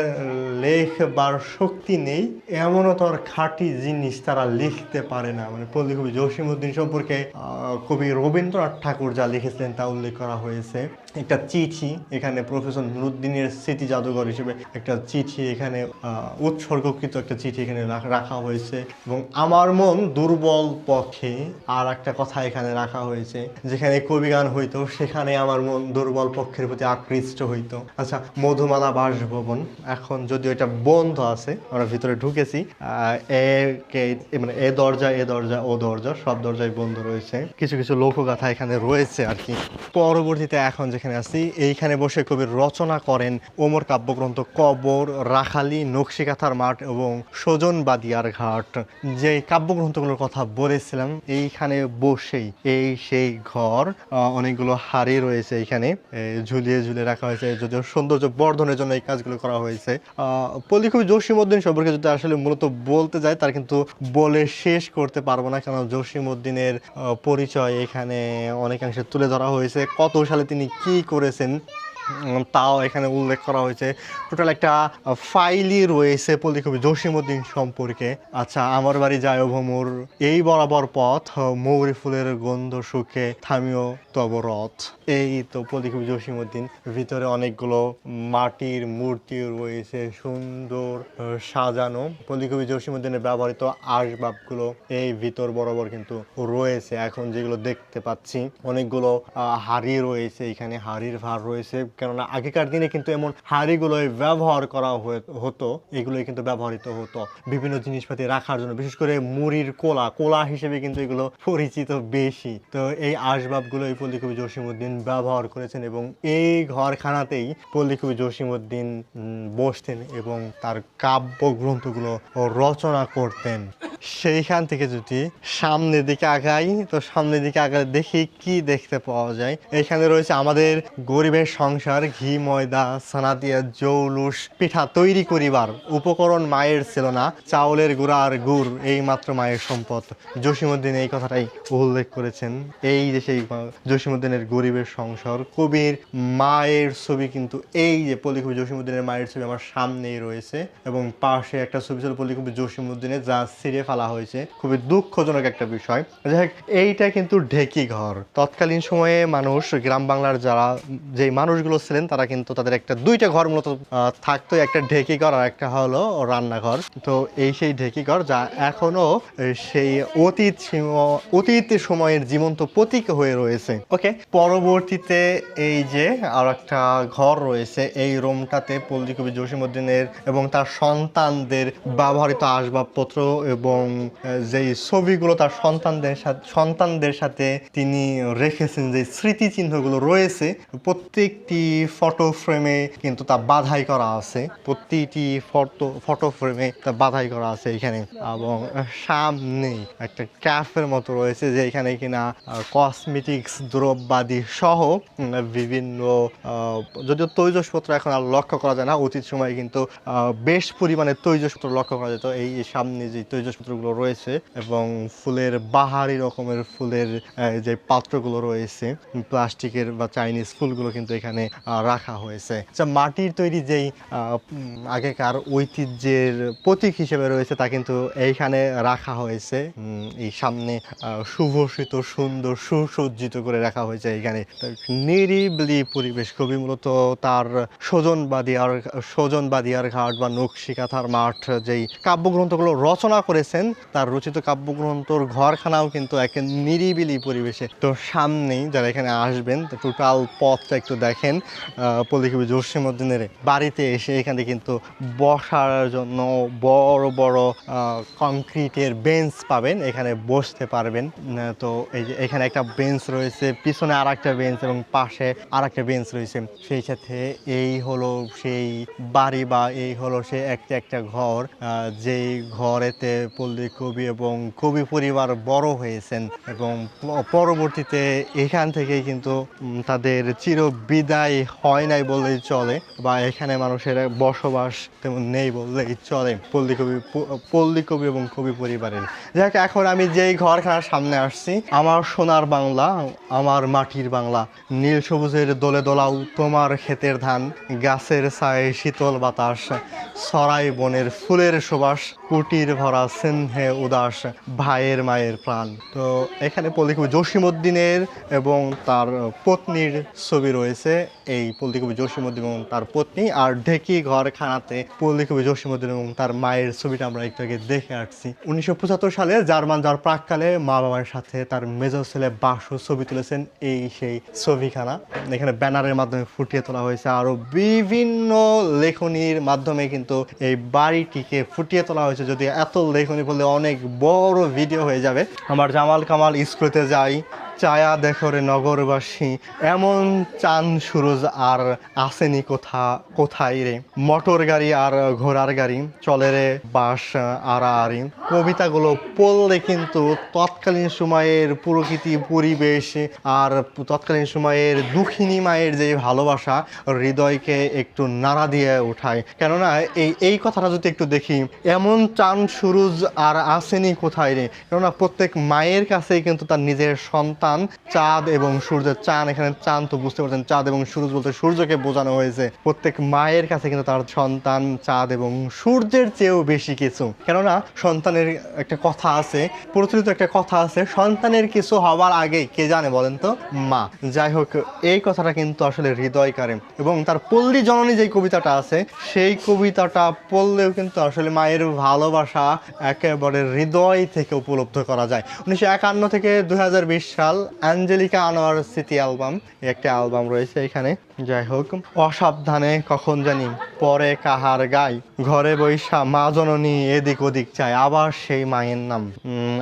Speaker 1: লেখবার শক্তি নেই এমনও তোর খাঁটি জিনিস তারা লিখতে পারে না। মানে পল্লী কবি জসিমউদ্দিন সম্পর্কে কবি রবীন্দ্রনাথ ঠাকুর যা লিখেছিলেন তা উল্লেখ করা হয়েছে। একটা চিঠি এখানে প্রফেসর নুরুদ্দিনের স্মৃতি জাদুঘর হিসেবে একটা চিঠি এখানে উৎসর্গকৃত একটা চিঠি এখানে রাখা হয়েছে। এবং আমার মন দুর্বল পক্ষে আর একটা কথা এখানে রাখা হয়েছে, যেখানে কবিগান হইতো সেখানে আমার মন দুর্বল পক্ষের প্রতি আকৃষ্ট হইতো। আচ্ছা, মধুমালা বাসভবন এখন যদিও এটা বন্ধ আছে, আমরা ভিতরে ঢুকেছি, মানে এ দরজা ও দরজা সব দরজায় বন্ধ রয়েছে। কিছু কিছু লোকগাথা এখানে রয়েছে আর কি। পরবর্তীতে এখন যেখানে আছি এইখানে বসে কবি রচনা করেন ওমর কাব্যগ্রন্থ কবর, রাখালি, নকশিকাঁথার মাঠ এবং সজন বাদিয়ার ঘাট। যে কাব্যগ্রন্থগুলোর কথা বলেছিলাম এইখানে বসেই এই সেই ঘর, অনেকগুলো হাড়ি রয়েছে এখানে ঝুলিয়ে ঝুলিয়ে রাখা হয়েছে, যদিও সৌন্দর্য বর্ধনের জন্য এই কাজগুলো করা হয়েছে। পল্লী কবি জসিমউদ্দিন সম্পর্কে যদি আসলে মূলত বলতে যায় তার কিন্তু বলে শেষ করতে পারবো না, কারণ জসিমউদ্দিনের পরিচয় এখানে অনেকাংশে তুলে ধরা হয়েছে। কত সালে তিনি কি করেছেন তাও এখানে উল্লেখ করা হয়েছে। টোটাল একটা ফাইলই রয়েছে পল্লী কবি জসিমউদ্দিন সম্পর্কে। আচ্ছা, আমার বাড়ি যায় ভ্রমর, এই বরাবর পথ, মৌরি ফুলের গন্ধ সুখে থামিও তব রথ। এই তো পল্লী কবি জসিমউদ্দিন। ভিতরে অনেকগুলো মাটির মূর্তি রয়েছে সুন্দর সাজানো। পল্লী কবি জসিমউদ্দিনের ব্যবহৃত আসবাবগুলো এই ভিতর বরাবর কিন্তু রয়েছে। এখন যেগুলো দেখতে পাচ্ছি অনেকগুলো হাড়ি রয়েছে এখানে, হাড়ির ভার রয়েছে, কেননা আগেকার দিনে কিন্তু এমন হাড়িগুলোই ব্যবহার করা হতো, এগুলোই কিন্তু ব্যবহৃত হতো বিভিন্ন জিনিসপাতি রাখার জন্য, বিশেষ করে মুড়ির কোলা হিসেবে কিন্তু এগুলো পরিচিত বেশি। তো এই আসবাবগুলো এই পল্লী কবি জসিমউদ্দিন ব্যবহার করেছেন এবং এই ঘরখানাতেই পল্লী কবি জসিমউদ্দিন বসতেন এবং তার কাব্যগ্রন্থগুলো রচনা করতেন। সেইখান থেকে যদি সামনের দিকে আগাই, তো সামনের দিকে আগালে দেখি কি দেখতে পাওয়া যায়। এখানে রয়েছে আমাদের গরিবের সংসার, ঘি ময়দা ছানা দিয়া জৌলুস পিঠা তৈরি করিবার উপকরণ মায়ের ছিল না, চাউলের গুঁড়া আর গুড় এই মাত্র মায়ের সম্পদ। জসিমউদ্দিন এই কথাটাই উল্লেখ করেছেন। এই যে সেই জসিমউদ্দিনের গরিবের সংসার, কবির মায়ের ছবি কিন্তু এই যে পল্লী কবি জসিমউদ্দিনের মায়ের ছবি আমার সামনেই রয়েছে, এবং পাশে একটা ছবি ছিল পল্লী কবি জসিমউদ্দিনের যা ছিঁড়ে ফেলা হয়েছে, খুবই দুঃখজনক একটা বিষয়। যাই হোক, এইটা কিন্তু ঢেকি ঘর। তৎকালীন সময়ে মানুষ, গ্রাম বাংলার যারা যে মানুষগুলো ছিলেন তারা কিন্তু তাদের একটা দুইটা ঘর মূলত থাকতো, একটা ঢেকি ঘর আর একটা হলো রান্নাঘর। তো এই সেই ঢেকি ঘর যা এখনো সেই অতীত সময়ের জীবন্ত প্রতীক হয়ে রয়েছে। ওকে, পরবর্তীতে এই যে আর একটা ঘর রয়েছে, এই রুমটাতে পল্লী কবি জসিমউদ্দিনের এবং তার সন্তানদের ব্যবহৃত আসবাবপত্র এবং যেই ছবিগুলো তার সন্তানদের সাথে তিনি রেখেছেন, যে স্মৃতিচিহ্নগুলো রয়েছে প্রত্যেকটি ফটো ফ্রেমে কিন্তু তা বাধাই করা আছে, প্রতিটি ফটো ফ্রেমে তা বাধাই করা আছে এখানে। এবং সামনে একটা ক্যাফের মতো রয়েছে, যে এখানে কিনা কসমেটিক্স দ্রব্যাদি সহ বিভিন্ন, যদিও তৈজসপত্র এখন আর লক্ষ্য করা যায় না, অতীত সময়ে কিন্তু বেশ পরিমাণে তৈজসপত্র লক্ষ্য করা যেত। এই সামনে যে তৈজসপত্রগুলো রয়েছে এবং ফুলের বাহারি রকমের ফুলের যে পাত্রগুলো রয়েছে প্লাস্টিকের বা চাইনিজ ফুলগুলো কিন্তু এখানে রাখা হয়েছে। আচ্ছা, মাটির তৈরি যেই আগেকার ঐতিহ্যের প্রতীক হিসেবে রয়েছে তা কিন্তু এইখানে রাখা হয়েছে। এই সামনে সুভূষিত সুন্দর সুসজ্জিত করে রাখা হয়েছে এইখানে। নিরিবিলি পরিবেশ। কবি মূলত তার সজনবাদিয়ার ঘাট বা নকশিকাঁথার মাঠ যেই কাব্যগ্রন্থগুলো রচনা করেছেন তার রচিত কাব্যগ্রন্থর ঘরখানাও কিন্তু এক নিরিবিলি পরিবেশে। তো সামনেই যারা এখানে আসবেন টোটাল পথটা একটু দেখেন, পল্লী কবি জসিমউদ্দিনের বাড়িতে এসে এখানে কিন্তু বসার জন্য বড় বড় কংক্রিটের বেঞ্চ পাবেন, এখানে বসতে পারবেন। তো এই যে এখানে একটা বেঞ্চ রয়েছে, পিছনে আর একটা বেঞ্চ এবং পাশে আর একটা বেঞ্চ রয়েছে। সেই সাথে এই হলো সেই বাড়ি বা এই হলো সে একটা ঘর, যেই ঘরেতে পল্লী কবি এবং কবি পরিবার বড় হয়েছেন এবং পরবর্তীতে এখান থেকেই কিন্তু তাদের চির বিদায় হয় নাই বললেই চলে, বা এখানে মানুষের বসবাস তেমন নেই বললেই চলে পল্লী কবি এবং কবি পরিবারের। যাক, এখন আমি যেই ঘরখানার সামনে আসছি, আমার সোনার বাংলা, আমার মাটির বাংলা, নীল সবুজের দোলে দোলাও তোমার ক্ষেতের ধান, গাছের ছায় শীতল বাতাস, সরাই বনের ফুলের সুবাস, কুটির ভরা স্নেহে উদাস, ভাইয়ের মায়ের প্রাণ। তো এখানে পল্লী কবি জসীমউদ্দিনের এবং তার পত্নীর ছবি রয়েছে, এই পল্লী কবি জসীমউদ্দিন এবং তার পত্নী। আর ঢেকি ঘরখানাতে পল্লী কবি জসীমউদ্দিন এবং তার মায়ের ছবিটা আমরা একটু আগে দেখে আসছি। 1975 সালে জার্মান যাওয়ার প্রাককালে মা বাবার সাথে তার মেজর ছেলে বাসু ছবি তুলেছেন, এই সেই ছবিখানা এখানে ব্যানারের মাধ্যমে ফুটিয়ে তোলা হয়েছে। আরো বিভিন্ন লেখনির মাধ্যমে কিন্তু এই বাড়িটিকে ফুটিয়ে তোলা হয়েছে। যদি এত লেখনি বললে অনেক বড় ভিডিও হয়ে যাবে। আমার জামাল কামাল স্কুলেতে যাই, চায়া দেখো রে নগরবাসী, এমন চান সুরজ আর আসেনি কোথায় রে, মোটর গাড়ি আর ঘোড়ার গাড়ি, চলে রে বাস আড়াআড়ি। কবিতাগুলো পড়লে কিন্তু তৎকালীন সময়ের প্রকৃতি পরিবেশ আর তৎকালীন সময়ের দুঃখিনী মায়ের যে ভালোবাসা হৃদয়কে একটু নাড়া দিয়ে ওঠায়। কেননা এই কথাটা যদি একটু দেখি, এমন চান সুরজ আর আসেনি কোথায় রে, কেননা প্রত্যেক মায়ের কাছেই কিন্তু তার নিজের সন্তান চাঁদ এবং সূর্যের, চাঁদ এখানে চাঁদ তো বুঝতে পারছেন, চাঁদ এবং সূর্য বলতে সূর্যকে বোঝানো হয়েছে। প্রত্যেক মায়ের কাছে কিন্তু তার সন্তান চাঁদ এবং সূর্যের চেয়েও বেশি কিছু। কেননা সন্তানের একটা কথা আছে, প্রচলিত একটা কথা আছে, সন্তানের কিছু হবার আগে কে জানে বলেন তো? মা। যাই হোক, এই কথাটা কিন্তু আসলে হৃদয় কাড়ে। এবং তার পল্লী জননী যে কবিতাটা আছে, সেই কবিতাটা পড়লেও কিন্তু আসলে মায়ের ভালোবাসা একেবারে হৃদয় থেকে উপলব্ধ করা যায়। 1951 থেকে 2020 সাল অ্যাঞ্জেলিকা আনোয়ার স্মৃতি অ্যালবাম, একটা অ্যালবাম রয়েছে এখানে। যাই হোক, অসাবধানে কখন জানি পরে কাহার গাই, ঘরে বৈশা মা জননী এদিক ওদিক চায়, আবার সেই মায়ের নাম,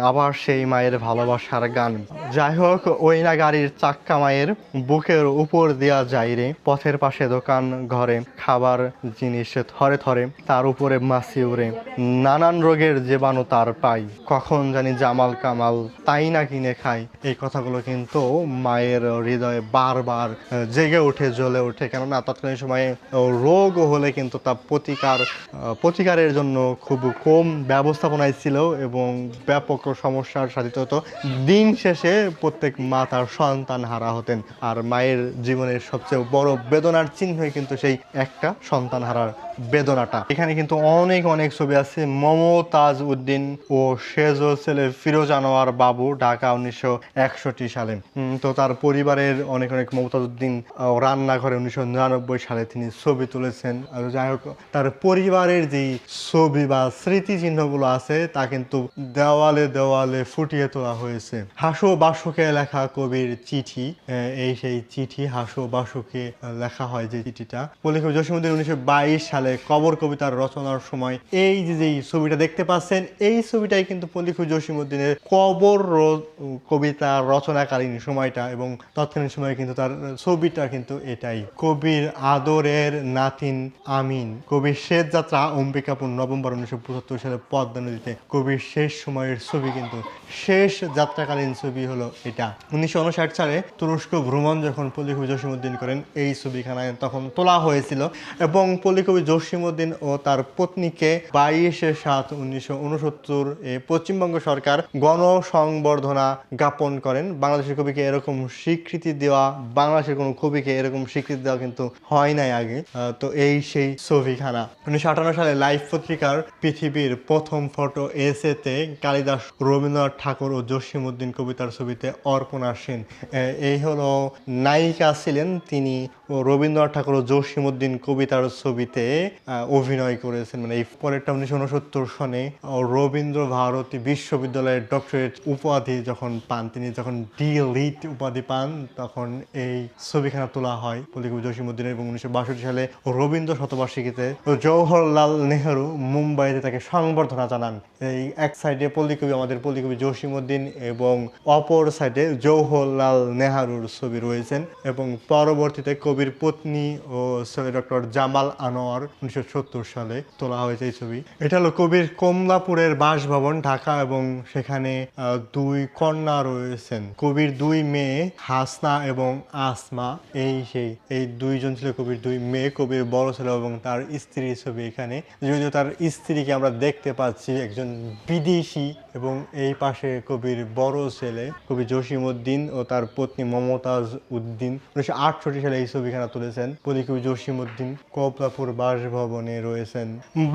Speaker 1: আবার সেই মায়ের ভালোবাসার গান। যাই হোক, ওই না গাড়ির চাক্কা মায়ের বুকের উপর দেয়া যায় রে, পথের পাশে দোকান ঘরে খাবার জিনিস থরে থরে, তার উপরে মাছি উড়ে, নানান রোগের জীবাণু তার পাই, কখন জানি জামাল কামাল তাই না কিনে খাই। এই কথাগুলো কিন্তু মায়ের হৃদয়ে বারবার জেগে ওঠে, জ্বলে ওঠে। কেননা তৎকালীন সময়ে রোগ হলে কিন্তু তা প্রতিকারের জন্য খুব কম ব্যবস্থাপনায় ছিল এবং ব্যাপক সমস্যার সাধিত হতো। দিন শেষে প্রত্যেক মা তার সন্তান হারা হতেন। আর মায়ের জীবনের সবচেয়ে বড় বেদনার চিহ্নই কিন্তু সেই একটা সন্তান হারার বেদনাটা। এখানে কিন্তু অনেক অনেক ছবি আছে। মমতাজ উদ্দিন ও সেজ ছেলে ফিরোজ আনোয়ার বাবু, ঢাকা 1961 সালে। তো তার পরিবারের অনেক অনেক, মমতাজ উদ্দিন রান্নাঘরে 1999 সালে তিনি ছবি তুলেছেন। আর যাই হোক, তার পরিবারের যেই ছবি বা স্মৃতিচিহ্নগুলো আছে তা কিন্তু দেওয়ালে দেওয়ালে ফুটিয়ে তোলা হয়েছে। হাসু বাসুকে লেখা কবির চিঠি, এই সেই চিঠি হাসু বাসুকে লেখা হয় যে চিঠিটা। পল্লী কবি জসীমউদ্দিন 1922 সালে কবর কবিতার রচনার সময় এই যে ছবিটা দেখতে পাচ্ছেন, এই ছবিটাই কিন্তু পল্লী কবি জসীমউদ্দিনের কবর কবিতা রচনাকালীন সময়টা, এবং তৎকালীন সময়ে কিন্তু তার ছবিটা কিন্তু এটাই। কবির আদরের নাতিন আমিন, কবির শেষ যাত্রা অম্বিকাপুর, নভেম্বর 1975 সালে পদ্মা নদীতে। কবির শেষ সময়ের ছবি কিন্তু, শেষ যাত্রাকালীন ছবি হলো এটা। 1959 সালে তুরস্ক ভ্রমণ যখন পল্লী কবি জসীমউদ্দিন করেন, এই ছবিখানায় তখন তোলা হয়েছিল। এবং পল্লী কবি জসীমউদ্দিন ও তার পত্নীকে 22/7/1969 পশ্চিমবঙ্গ সরকার গণসংবর্ধনা জ্ঞাপন করেন। বাংলাদেশের কবিকে এরকম স্বীকৃতি দেওয়া, বাংলাদেশের কোনো কবিকে এরকম স্বীকৃতি দেওয়া কিন্তু হয় নাই আগে। তো এই সেই ছবিখানা। 1958 সালে লাইফ পত্রিকার পৃথিবীর প্রথম ফটো এসেতে কালিদাস, রবীন্দ্রনাথ ঠাকুর ও জসীমউদ্দিন কবিতার ছবিতে অর্পণা সেন এই হলো নায়িকা ছিলেন। তিনি রবীন্দ্রনাথ ঠাকুর ও জসীমউদ্দিন কবিতার ছবিতে অভিনয় করেছেন। মানে এই পরেরটা 1969 সনে রবীন্দ্র ভারতী বিশ্ববিদ্যালয়ের ডক্টরেট উপাধি যখন পান, তিনি যখন ডি লিট উপাধি পান, তখন এই ছবিখানা তোলা হয়। হয় পল্লীকবি জসীমউদ্দিনের, এবং 1962 সালে রবীন্দ্র শতবার্ষিকীতে জওহরলাল নেহরু মুম্বাইতে তাকে সংবর্ধনা জানান। এই এক সাইডে পল্লীকবি, আমাদের পল্লীকবি জসীমউদ্দিন, এবং অপর সাইডে জওহরলাল নেহরুর ছবি রয়েছেন। এবং পরবর্তীতে কবির পত্নী ও ছেলে ডক্টর জামাল আনোয়ার 1970 সালে তোলা হয়েছে এই ছবি। এটা হলো কবির কমলাপুরের বাসভবন ঢাকা, এবং সেখানে দুই কন্যা রয়েছেন। কবির দুই মেয়ে হাসনা এবং আসমা, এই দুইজন ছিল কবির দুই মেয়ে। কবির বড় ছেলে এবং তার স্ত্রীর ছবি এখানে, যদিও তার স্ত্রীকে আমরা দেখতে পাচ্ছি একজন বিদেশি। এবং এই পাশে কবির বড় ছেলে কবি জসীমউদ্দিন ও তার পত্নী মমতাজ উদ্দিন 1968 সালে এই ছবিখানা তুলেছেন। পল্লীকবি জসীমউদ্দিন কমলাপুর বাসভবনে রয়েছেন।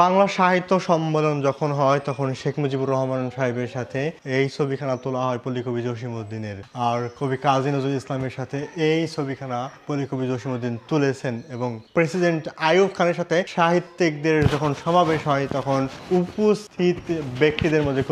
Speaker 1: বাংলা সাহিত্য সম্মেলন যখন হয় তখন শেখ মুজিবুর রহমান সাহেবের সাথে এই ছবিখানা তোলা হয় পল্লীকবি জসীমউদ্দিনের। আর কবি কাজী নজরুল ইসলামের সাথে এই ছবিখানা পল্লীকবি জসীমউদ্দিন তুলেছেন। এবং প্রেসিডেন্ট আইয়ুব খানের সাথে সাহিত্যিকদের যখন সমাবেশ হয় তখন উপস্থিত ব্যক্তিদের মধ্যে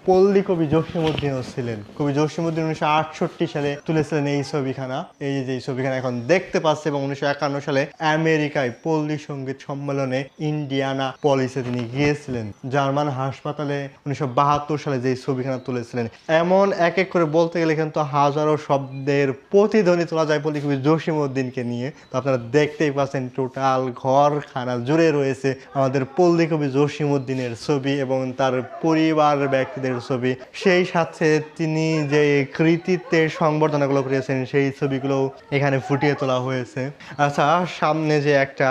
Speaker 1: পল্লীকবি জসীমউদ্দিনও ছিলেন। কবি জসীমউদ্দিন 1968 সালে তুলেছিলেন এই ছবিখানা। এই যে ছবিখানা এখন দেখতে পাচ্ছে। এবং 1951 সালে আমেরিকায় পল্লী সঙ্গীত সম্মেলনে ইন্ডিয়ানা পলিসে তিনি গিয়েছিলেন। জার্মান হাসপাতালে 1972 সালে যে ছবিখানা তুলেছিলেন। এমন এক এক করে বলতে গেলে কিন্তু হাজারো শব্দের প্রতিধ্বনি তোলা যায় পল্লীকবি জসীমউদ্দিনকে নিয়ে। তো আপনারা দেখতেই পাচ্ছেন টোটাল ঘরখানা জুড়ে রয়েছে আমাদের পল্লীকবি জসীমউদ্দিনের ছবি এবং তার পরিবার ব্যক্তিদের ছবি। সেই সাথে তিনি যে কৃতিত্বের সংবর্ধনাগুলো করেছেন সেই ছবিগুলো এখানে ফুটিয়ে তোলা হয়েছে। আচ্ছা, সামনে যে একটা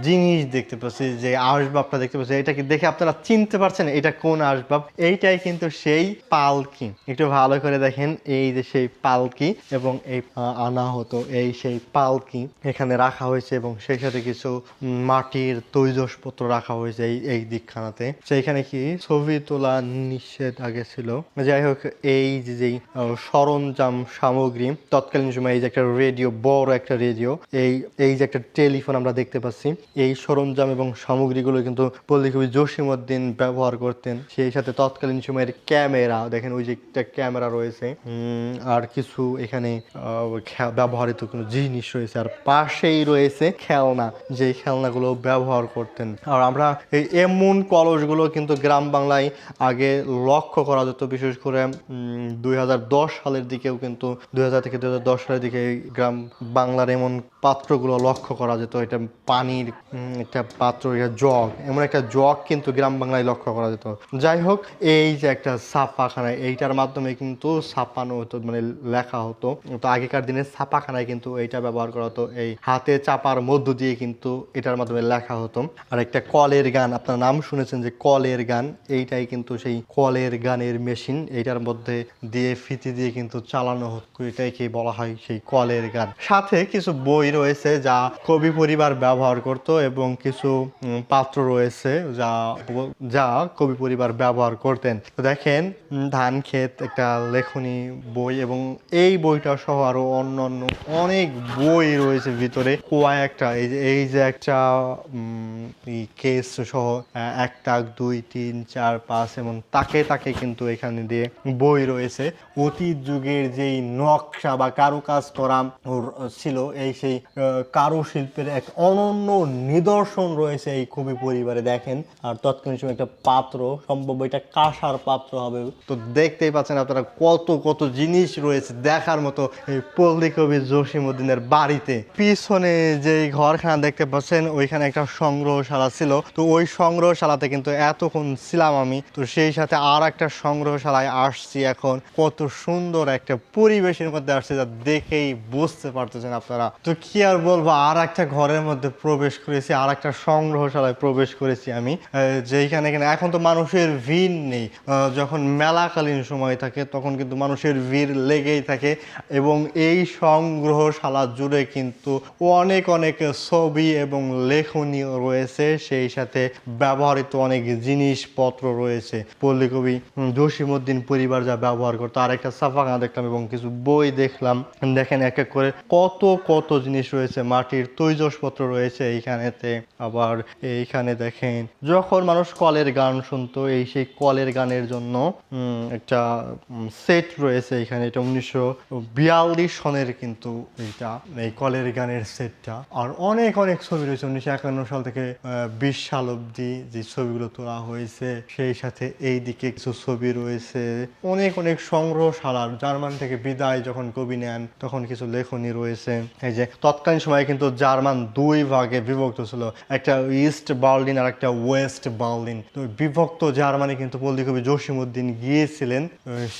Speaker 1: জিনিস দেখতে পাচ্ছি, যে আসবাবটা দেখতে পাচ্ছি, এটা কি দেখে আপনারা চিনতে পারছেন এটা কোন আসবাব? এইটাই কিন্তু সেই পালকি। একটু ভালো করে দেখেন, এই যে সেই পালকি, এবং এই আনা হতো এই সেই পালকি এখানে রাখা হয়েছে। এবং সেই সাথে কিছু মাটির তৈজসপত্র রাখা হয়েছে এই দিকখানাতে। সেইখানে কি ছবি তোলা নিষেধ আগে ছিল। যাই হোক, এই যে সরঞ্জাম সামগ্রী তৎকালীন সময়, এই যে একটা রেডিও, বড় একটা রেডিও, এই যে একটা টেলিফোন আমরা দেখতে পাচ্ছি, এই সরঞ্জাম এবং সামগ্রীগুলো কিন্তু পল্লীকবি জসীমউদ্দিন ব্যবহার করতেন। সেই সাথে তৎকালীন সময়ের ক্যামেরা, দেখেন ওই যে একটা ক্যামেরা রয়েছে, আর কিছু এখানে ব্যবহৃত কোনো জিনিস রয়েছে। আর পাশেই রয়েছে খেলনা, যে খেলনাগুলো ব্যবহার করতেন। আর আমরা এই এমন কলসগুলো কিন্তু গ্রাম বাংলায় আগে লক্ষ্য করা যেত, বিশেষ করে 2010 সালের দিকেও কিন্তু 2000 থেকে 2010 সালের দিকে গ্রাম বাংলার এমন পাত্রগুলো লক্ষ্য করা যেত। এটা পানির একটা পাত্র, এটা জগ, এমন একটা জগ কিন্তু গ্রাম বাংলায় লক্ষ্য করা যেত। যাই হোক, এই যে একটা ছাপাখানা, এইটার মাধ্যমে কিন্তু ছাপানো হতো, মানে লেখা হতো। তো আগেকার দিনে ছাপাখানায় কিন্তু এইটা ব্যবহার করা হতো, এই হাতে চাপার মধ্য দিয়ে কিন্তু এটার মাধ্যমে লেখা হতো। আর একটা কলের গান, আপনার নাম শুনেছেন যে কলের গান, এইটাই কিন্তু সেই কলের গানের মেশিন। এইটার মধ্যে দিয়ে ফিতি দিয়ে কিন্তু চালানো হতো, এটাকে বলা হয় সেই কলের গান। সাথে কিছু বই রয়েছে যা কবি পরিবার ব্যবহার করত, এবং কিছু পাত্র রয়েছে যা কবি পরিবার ব্যবহার করতেন। তো দেখেন, ধান ক্ষেত একটা লেখনী বই, এবং এই বইটা সহ আরো অন্যান্য অনেক বই রয়েছে ভিতরে কয়েকটা। এই যে একটা কেস সহ 1 টাক 2 3 4 5 এবং তাকে তাকে কিন্তু এখানে দিয়ে বই রয়েছে। অতীত যুগের যেই নকশা বা কারুকাজ করা ছিল, এই সেই কারুশিল্পের এক অনন্য নিদর্শন রয়েছে এই কবি পরিবারে। দেখেন, আর তৎকালীন সময় একটা পাত্র, সম্ভব এটা কাঁসার পাত্র হবে। তো দেখতেই পাচ্ছেন আপনারা কত কত জিনিস রয়েছে দেখার মতো এই পল্লীকবি জসীমউদ্দিনের বাড়িতে। পিছনে যে ঘরখানা দেখতে পাচ্ছেন, ওইখানে একটা সংগ্রহশালা ছিল। তো ওই সংগ্রহশালাতে কিন্তু এতক্ষণ ছিলাম আমি। তো সেই সাথে আর একটা সংগ্রহশালায় আসছি এখন। কত সুন্দর একটা পরিবেশের মধ্যে আসছে, যা দেখেই বুঝতে পারতেছেন আপনারা। তো কি আর বলবো, আর একটা ঘরের মধ্যে প্রবেশ করেছি, আর একটা সংগ্রহশালায় প্রবেশ করেছি আমি, যেখানে এখন তো মানুষের ভিড় নেই। যখন মেলাকালীন সময় থাকে তখন কিন্তু মানুষের ভিড় লেগেই থাকে। এবং এই সংগ্রহশালা জুড়ে কিন্তু অনেক অনেক ছবি এবং লেখনী রয়েছে, সেই সাথে ব্যবহৃত অনেক জিনিসপত্র রয়েছে পল্লীকবি জসীমউদ্দিন পরিবার যা ব্যবহার করতো। আর একটা ছাপাখানা দেখলাম এবং কিছু বই দেখলাম। দেখেন, এক এক করে কত কত জিনিস রয়েছে, মাটির তৈজসপত্র রয়েছে এইখানেতে। আবার এইখানে দেখেন, যখন মানুষ কলের গান শুনতো, এই সেই কলের গানের জন্য একটা সেট রয়েছে এখানে। এটা 1942 সনের কিন্তু এই ছবিটা, এই কলের গানের সেটটা, আর অনেক অনেক ছবি রয়েছে 1951 সাল থেকে 20 সাল অব্দি যে ছবিগুলো তোলা হয়েছে। সেই সাথে এই দিকে কিছু ছবি রয়েছে, অনেক অনেক সংগ্রহশালার। জার্মান থেকে বিদায় যখন কবি নেন তখন কিছু লেখনী রয়েছে। এই যে তৎকালীন সময়ে কিন্তু জার্মান দুই ভাগে বিভক্ত ছিল, একটা ইস্ট বার্লিন আর একটা ওয়েস্ট বার্লিন। তো বিভক্ত জার্মানি কিন্তু পল্লী কবি জসিমউদ্দিন গিয়েছিলেন,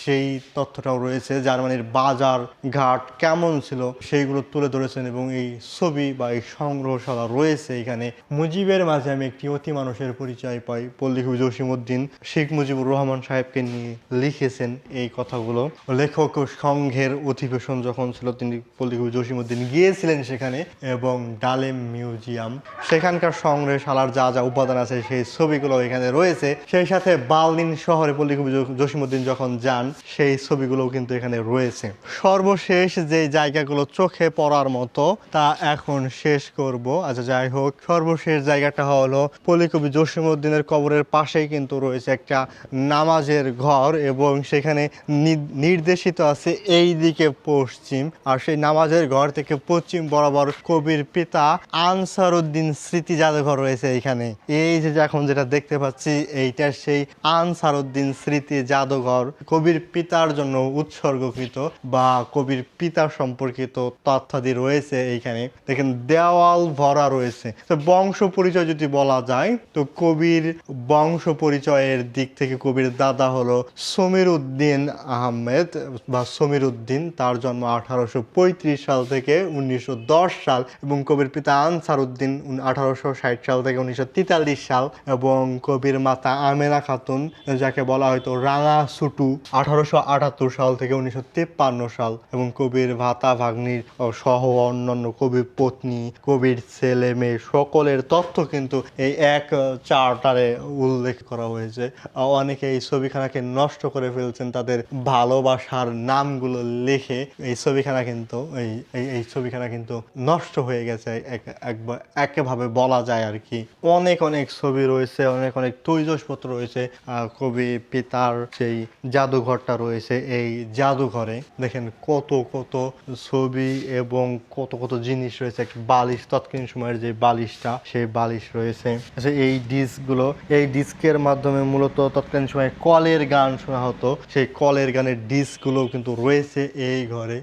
Speaker 1: সেই তথ্যটাও রয়েছে। জার্মানির বাজার ঘাট কেমন ছিল সেইগুলো তুলে ধরেছেন, এবং এই ছবি বা এই সংগ্রহশালা রয়েছে এখানে। মুজিবের মাঝে আমি একটি অতি মানুষের পরিচয় পাই, পল্লী কবি জসিমউদ্দিন শেখ মুজিবুর রহমান সাহেবকে নিয়ে লিখেছেন এই কথাগুলো। লেখক সংঘের অধিবেশন যখন ছিল, তিনি পল্লী কবি জসিমউদ্দিন গিয়েছিলেন সেখানে, এবং ডালেম মিউজিয়াম, সেখানকার সংগ্রহশালার যা যা উপাদান আছে সেই ছবিগুলো এখানে রয়েছে। সেই সাথে বার্লিন শহরে পল্লী কবি জসিমউদ্দিন যখন যান সেই ছবিগুলোও কিন্তু এখানে রয়েছে। সর্বশেষ যে জায়গাগুলো চোখে পড়ার মতো তা এখন শেষ করব। আচ্ছা, যাই হোক, সর্বশেষ জায়গাটা হলো পল্লী কবি জসিমউদ্দিনের কবরের পাশেই কিন্তু রয়েছে একটা নামাজের ঘর, এবং সেখানে নির্দেশিত আছে এই দিকে পশ্চিম। আর সেই নামাজের ঘর থেকে পশ্চিম বরাবর কবির পিতা আনসারউদ্দিন স্মৃতি জাদুঘর রয়েছে এখানে। এই যে এখন যেটা দেখতে পাচ্ছি এইটা সেই আনসারউদ্দিন স্মৃতি জাদুঘর, কবির পিতার জন্য উৎসর্গকৃত বা কবির পিতা সম্পর্কিত তথ্যাদি রয়েছে এইখানে। দেখেন দেওয়াল ভরা রয়েছে। তো বংশ পরিচয় যদি বলা যায়, তো কবির বংশ পরিচয়ের দিক থেকে কবির দাদা হলো সমীর উদ্দিন আহমেদ বা সমীর উদ্দিন, তার জন্ম 1835 সাল থেকে 1910 সাল, এবং কবির পিতা আনসার উদ্দিন 1860 সাল থেকে 1943 সাল, এবং কবির মাতা আমেনা খাতুন, যাকে বলা হয়তো রাঙা সুটু, 1878 সাল থেকে 1953 সাল, এবং কবির ভাতা ভাগ্নির সহ অন্যান্য কবির পত্নী, কবির ছেলে মেয়ে সকলের তথ্য কিন্তু এই এক চার্টারে উল্লেখ করা হয়েছে। অনেকে এই ছবিখানাকে নষ্ট করে ফেলছেন তাদের ভালোবাসার নামগুলো লিখে। এই ছবিখানা কিন্তু এই ছবিখানা কিন্তু নষ্ট হয়ে গেছে একেভাবে বলা যায় আর কি। অনেক অনেক ছবি রয়েছে, অনেক অনেক তৈজসপত্র রয়েছে। কবি পিতার সেই জাদুঘরটা রয়েছে, এই জাদুঘরে দেখেন কত কত ছবি এবং কত কত জিনিস রয়েছে। একটা বালিশ, তৎকালীন সময়ের যে বালিশটা, সেই বালিশ রয়েছে। আচ্ছা, এই ডিস্কগুলো, এই ডিস্কের মাধ্যমে মূলত তৎকালীন সময়ে কলের গান শোনা হতো, সেই কলের গানের ডিস্কগুলো কিন্তু রয়েছে এই ঘরে।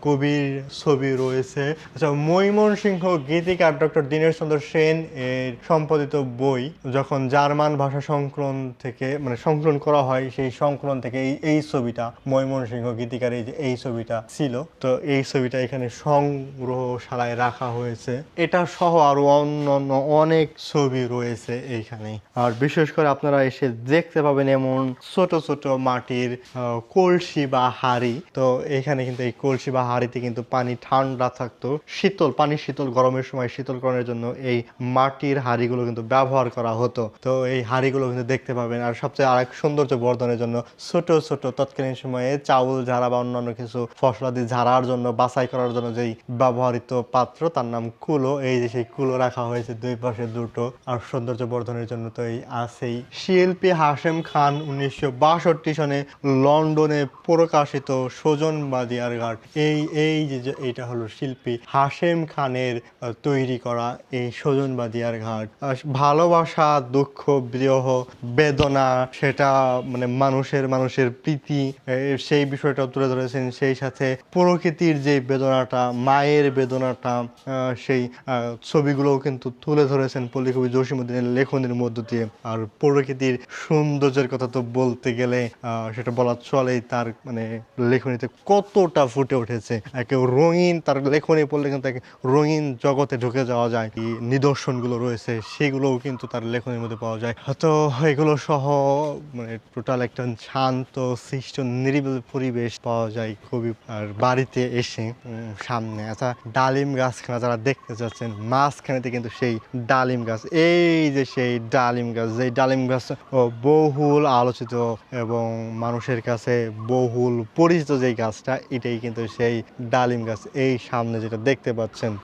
Speaker 1: কবির ছবি রয়েছে। আচ্ছা, ময়মনসিংহ গীতিকার ডক্টর দীনেশ চন্দ্র সেন এর সম্পাদিত বই, যখন জার্মান ভাষা সংকলন থেকে সংকলন করা হয়, সেই সংকলন থেকে এই ছবিটা, ময়মনসিংহ গীতিকার এই ছবিটা ছিল। তো এই ছবিটা এখানে সংগ্রহশালায় রাখা হয়েছে। এটা সহ আরো অন্যান্য অনেক ছবি রয়েছে এইখানে। আর বিশেষ করে আপনারা এসে দেখতে পাবেন এমন ছোট ছোট মাটির কলসি বা হাঁড়ি। তো এখানে কিন্তু এই কলসি বা হাঁড়িতে কিন্তু পানি ঠান্ডা থাকতো, পানি শীতল, গরমের সময় শীতলকরণের জন্য এই মাটির হাঁড়িগুলো কিন্তু ব্যবহার করা হতো। তো এই হাঁড়িগুলো কিন্তু দেখতে পাবেন। আর সবচেয়ে আরেক সৌন্দর্য বর্ধনের জন্য ছোট ছোট তৎকালীন সময়ে চাউল ঝাড়া বা অন্যান্য কিছু ফসলাদি ঝাড়ার জন্য, বাছাই করার জন্য যেই ব্যবহৃত পাত্র, তার নাম কুলো। এই যে সেই কুলো রাখা হয়েছে দুই পাশে দুটো, আর সৌন্দর্য বর্ধনের জন্য তো এই আছেই। শিল্পী হাশেম খান 1962 সনে লন্ডনে প্রকাশিত সজন বাদিয়ার ঘাট, এই যে এইটা হলো শিল্পী হাশেম খানের তৈরি করা এই সজন বাদিয়ার ঘাট। ভালোবাসা, দুঃখ, বিরহ, বেদনা, সেটা মানুষের প্রীতি, সেই বিষয়টা তুলে ধরেছেন। সেই সাথে প্রকৃতির যে বেদনাটা, মায়ের বেদনাটা, সেই ছবিগুলোও কিন্তু তুলে ধরেছেন পল্লী কবি জসিমউদ্দিনের লেখনের মধ্য দিয়ে। আর প্রকৃতির সৌন্দর্যের কথা তো বলতে গেলে সেটা বলা চলেই, তার লেখনীতে কতটা ফুটে উঠেছে। একে রঙিন, তার লেখনী পড়লে কিন্তু রঙিন জগতে ঢুকে যাওয়া যায়। এই নিদর্শনগুলো রয়েছে সেগুলোও কিন্তু তার লেখনীর মধ্যে পাওয়া যায়। তো এগুলো সহ টোটাল একটা শান্ত সৃষ্ট নিরিবিলি পরিবেশ পাওয়া যায় কবি আর বাড়িতে এসে সামনে। আচ্ছা, ডালিম গাছখানা যারা দেখতে যাচ্ছেন, মাঝখানেতে কিন্তু সেই ডালিম গাছ, এই যে সেই ডালিম গাছ, যে ডালিম গাছ বহুল আলোচিত এবং মানুষের কাছে বহুল পরিচিত যেই গাছটা, এটাই কিন্তু সেই ডালিম গাছ। এই সামনে যেটা দেখতে পাচ্ছেন।